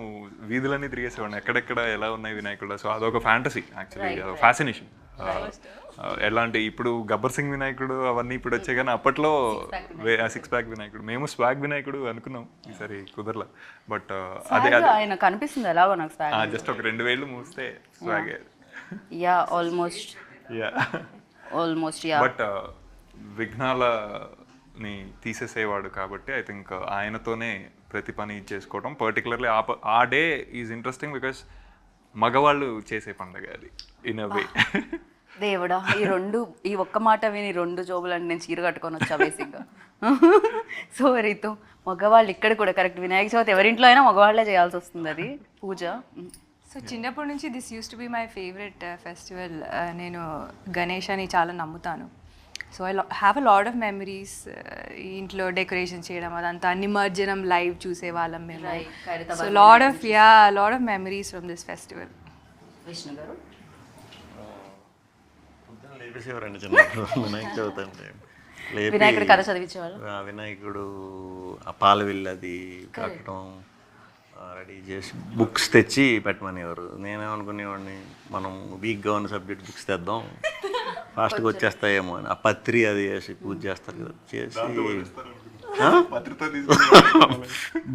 వీధులన్నీ తిరిగేసేవాడిని, ఎక్కడెక్కడ ఎలా ఉన్నాయి వినాయకుడు. సో అదొక ఫ్యాంటసీ యాక్చువల్లీ, ఫ్యాసినేషన్. ఎలాంటి ఇప్పుడు గబ్బర్ సింగ్ వినాయకుడు అవన్నీ ఇప్పుడు వచ్చాయి, కానీ అప్పట్లో 6 ప్యాక్ వినాయకుడు, మేము స్వాగ్ వినాయకుడు అనుకున్నాం, ఈసారి కుదరలా. బట్ అదే ఆయన కనిపిస్తుంది ఎలాగో నాకు జస్ట్ ఒక 2 వేళ్ళు మూస్తే స్వాగ్. యా ఆల్మోస్ట్ బట్ విఘ్నాలని తీసేసేవాడు కాబట్టి ఐ థింక్ ఆయనతోనే ప్రతి పని చేసుకోవడం, పర్టికులర్లీ ఆ డే ఈజ్ ఇంట్రెస్టింగ్ బికాస్ మగవాళ్ళు చేసే పండుగ అది ఇన్ అ వే. దేవుడా, ఈ ఒక్క మాట విని 2 జోబులంటే నేను చీర కట్టుకొని వచ్చా బేసిక్గా. సో రీతు, మగవాళ్ళు ఇక్కడ కూడా కరెక్ట్ వినాయక చవితి ఎవరింట్లో అయినా మగవాళ్ళే చేయాల్సి వస్తుంది అది పూజ. సో చిన్నప్పటి నుంచి this use to be my favourite festival. నేను గణేశాన్ని చాలా నమ్ముతాను. So I have a lot of memories. ఇంట్లో డెకరేషన్ చేయడం అదంతా, నిమజ్జనం లైవ్ చూసేవాళ్ళం మేము. So lot of memories from this festival. Vishnu గారు లేపేసేవారండి చిన్నప్పుడు వినాయక చవితి అంటే. వినాయకుడు కథ చదివించేవాళ్ళు. వినాయకుడు ఆ పాల విల్లది కట్టడం రెడీ చేసి బుక్స్ తెచ్చి పెట్టమనేవారు. నేనేమనుకునేవాడిని, మనం వీక్గా ఉన్న సబ్జెక్ట్ బుక్స్ తెద్దాం ఫాస్ట్గా వచ్చేస్తాయేమో అని. ఆ పత్రి అది వేసి పూజ చేస్తారు కదా, చేసి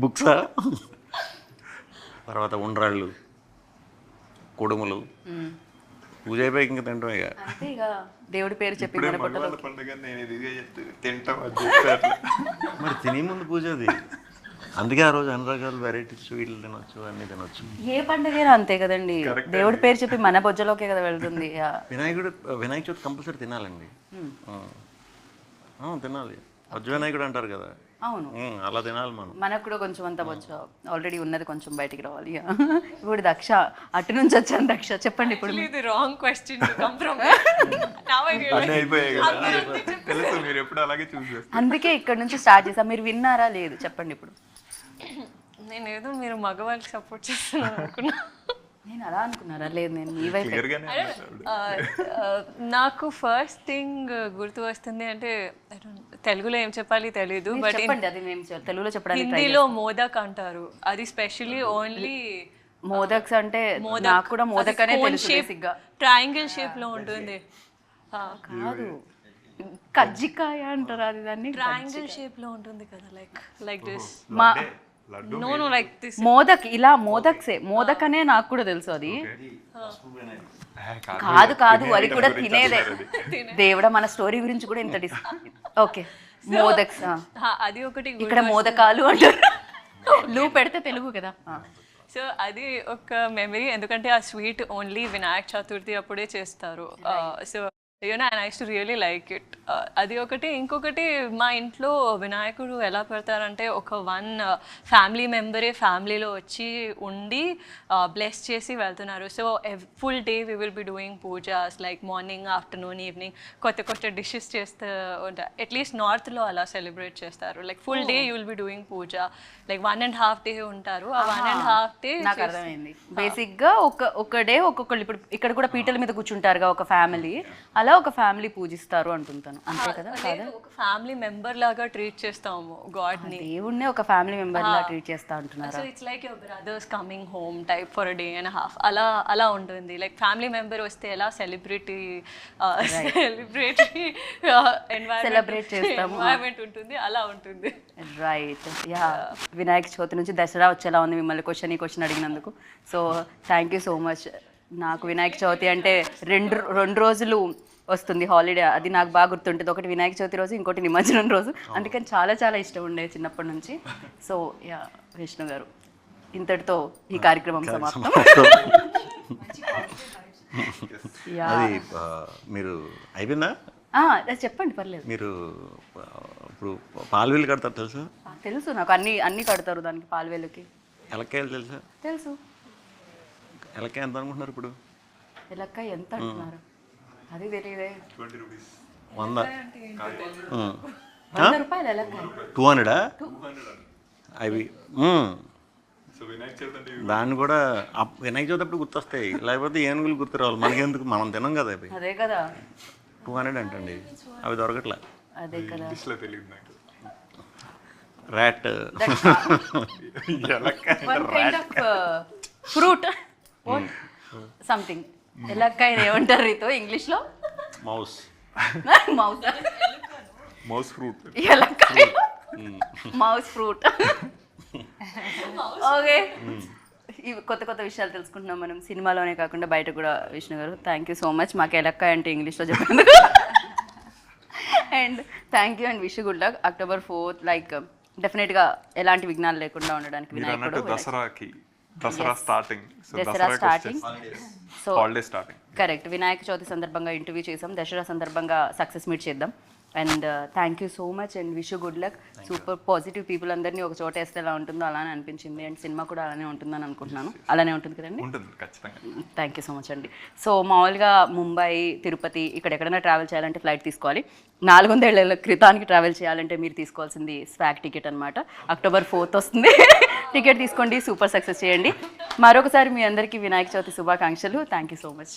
బుక్సా, తర్వాత ఉండ్రాళ్ళు, కుడుములు, పూజ అయిపోయి ఇంకా తింటాం. ఇక దేవుడి పేరు చెప్పి మరి తినే ముందు పూజ అది. అందుకే ఆ రోజు అన్ని రకాల వెరైటీస్ స్వీట్లు తినొచ్చు, అన్ని తినొచ్చు. ఏ పండుగ అంతే కదండి, దేవుడి పేరు చెప్పి మన బొజ్జలోకే కదా వెళ్తుంది. వినాయక చవితి కంపల్సరీ తినాలండి. తినాలి, వజ్జ వినాయకుడు అంటారు కదా. అవును, అలా తినాలి మనం. మనకు కూడా కొంచెం అంత బొజ్జ ఆల్రెడీ ఉన్నది కొంచెం బయటికి రావాలి. ఇప్పుడు దక్ష అటు నుంచి వచ్చాను. దక్ష చెప్పండి ఇప్పుడు. ఇది wrong question to come from. తెలుసు, మీరు ఎప్పుడు అలాగే చూసి. అందుకే ఇక్కడ నుంచి స్టార్ట్ చేసాం. మీరు విన్నారా లేదు చెప్పండి ఇప్పుడు. నేను ఏదో మీరు మగవాళ్ళకి సపోర్ట్ చేస్తున్నాను అనుకున్నా. నేను అలా అనుకున్నారా? లేదు, నేను మీ వైపు. నాకు ఫస్ట్ థింగ్ గుర్తు వస్తుంది అంటే, తెలుగులో ఏం చెప్పాలి తెలీదు, బట్ చెప్పండి, అది మేము తెలుగులో చెప్పడానికి. హిందీలో మోదక్ అంటారు. అది స్పెషల్లీ ఓన్లీ మోదక్స్ అంటే నాకు కూడా మోదక్ అనే తెలుసు బేసిక్గా. ట్రయాంగిల్ షేప్ లో ఉంటుంది. కాదు, కజ్జికాయ అంటారు అది. దాన్ని ట్రయాంగిల్ షేప్ లో ఉంటుంది కదా, like this. No, like this. Modak, ఇలా మోదక్సే. మోదక్ అనే నాకు కూడా తెలుసు. అది కాదు అది కూడా తినేదే. దేవుడా, మన స్టోరీ గురించి కూడా ఇంత ఓకే. మోదక్స్ అది ఒకటి. ఇక్కడ మోదకాలు అంటారు. లూ పెడితే తెలుగు కదా. సో అది ఒక మెమరీ, ఎందుకంటే ఆ స్వీట్ ఓన్లీ వినాయక చతుర్థి అప్పుడే చేస్తారు. So and I use to really like it. అది ఒకటి. ఇంకొకటి, మా ఇంట్లో వినాయకుడు ఎలా పెడతారంటే, ఒక ఫ్యామిలీ మెంబరే ఫ్యామిలీలో వచ్చి ఉండి బ్లెస్ చేసి వెళ్తున్నారు. So full day we will be doing pujas, like morning, afternoon, evening కొత్త డిషెస్ చేస్తూ ఉంటారు. అట్లీస్ట్ నార్త్లో అలా సెలబ్రేట్ చేస్తారు. Like full day you will be doing puja. Like 1.5 day ఉంటారు. ఆ 1.5 day నాకు అర్థమైంది. బేసిక్గా ఒక డే ఒక్కొక్కళ్ళు. ఇప్పుడు ఇక్కడ కూడా పీటల మీద కూర్చుంటారుగా ఒక ఫ్యామిలీ, అలా ఒక ఫ్యామిలీ పూజిస్తారు అంటుంటాను. అంతే కదా? ఒక ఫ్యామిలీ మెంబర్ లాగా ట్రీట్ చేస్తాము గాడ్ ని. దేవుణ్ణి ఒక ఫ్యామిలీ మెంబర్ లాగా ట్రీట్ చేస్తా అంటున్నారు. So it's like your brothers coming home type for a day and half. అలా ఉంటుంది. లైక్ ఫ్యామిలీ మెంబర్ వస్తే ఎలా సెలబ్రేట్ చేస్తాము, ఎన్వైరన్మెంట్ ఉంటుంది, అలా ఉంటుంది. రైట్. యా, వినాయక చవితి నుంచి దసరా వచ్చేలా ఉంది మిమ్మల్ని ఈ క్వశ్చన్ అడిగినందుకు. So thank you so much. నాకు వినాయక చవితి అంటే రెండు రోజులు వస్తుంది హాలిడే, అది నాకు బాగా గుర్తుంటుంది. ఒకటి వినాయక చవితి రోజు, ఇంకోటి నిమజ్జనం రోజు. అందుకని చాలా చాలా ఇష్టం ఉండేది చిన్నప్పటి నుంచి. సో యా, విష్ణు గారు, ఇంతటితో ఈ కార్యక్రమం సమాప్తం. యా, అది మీరు అయిపోయిందా? అది చెప్పండి, పర్లేదు. మీరు ఇప్పుడు పాలు వీలు కడతారు తెలుసా? తెలుసు నాకు, అన్ని కడతారు దానికి, పాలవేలుకి. ఎలక్కాయలు తెలుసా? తెలుసు. ఎలక్కాయ ఎంత అనుకుంటున్నారు ఇప్పుడు? ఎలక్కాయ ఎంత అంటున్నారు? అది తెలియదే. 100. 100 రూపాయలు ఎలక్కాయ. 200 అవి. దాన్ని కూడా వినాయక చవితి అప్పుడు గుర్తొస్తాయి, లేకపోతే ఏనుగులు గుర్తు రావాలి. మనకెందుకు, మనం తినం కదా అవి. అదే కదా. 200 అంటండి, అవి దొరకట్లే. అదే కదా. Rat. One kind of fruit something. ఎలక్కాయ ఏమంటారు రీతో ఇంగ్లీష్లో? మౌస్. Mouse fruit. ఎలక్కాయ మౌస్ ఫ్రూట్. ఓకే, ఇవి కొత్త కొత్త విషయాలు తెలుసుకుంటున్నాం మనం సినిమాలోనే కాకుండా బయట కూడా. విష్ణు గారు, థ్యాంక్ యూ సో మచ్ మాకు ఎలక్కాయ అంటే ఇంగ్లీష్లో చెప్పేందుకు. And thank you and wish good luck. October 4th like డెఫినెట్గా ఎలాంటి విఘ్నాలు లేకుండా ఉండడానికి వినాయకుడు. Dasara starting. Dasara starting. So holiday starting. Correct, Vinayaka Chavithi సందర్భంగా ఇంటర్వ్యూ చేసాం, దసరా సందర్భంగా సక్సెస్ మీట్ చేద్దాం. And thank you so much and wish good luck. Super positive people అందరినీ ఒక చోట వేస్తే ఎలా ఉంటుందో అలానే అనిపించింది. అండ్ సినిమా కూడా అలానే ఉంటుందని అనుకుంటున్నాను. అలానే ఉంటుంది కదండి? ఉంటుంది ఖచ్చితంగా. థ్యాంక్ యూ సో మచ్ అండి. సో మామూలుగా ముంబై, తిరుపతి ఇక్కడ ఎక్కడైనా ట్రావెల్ చేయాలంటే ఫ్లైట్ తీసుకోవాలి. 400 ఏళ్ల క్రితానికి ట్రావెల్ చేయాలంటే మీరు తీసుకోవాల్సింది స్వాగ్ టికెట్ అనమాట. October 4th వస్తుంది. టికెట్ తీసుకోండి, సూపర్ సక్సెస్ చేయండి. మరొకసారి మీ అందరికీ వినాయక చవితి శుభాకాంక్షలు. Thank you so much.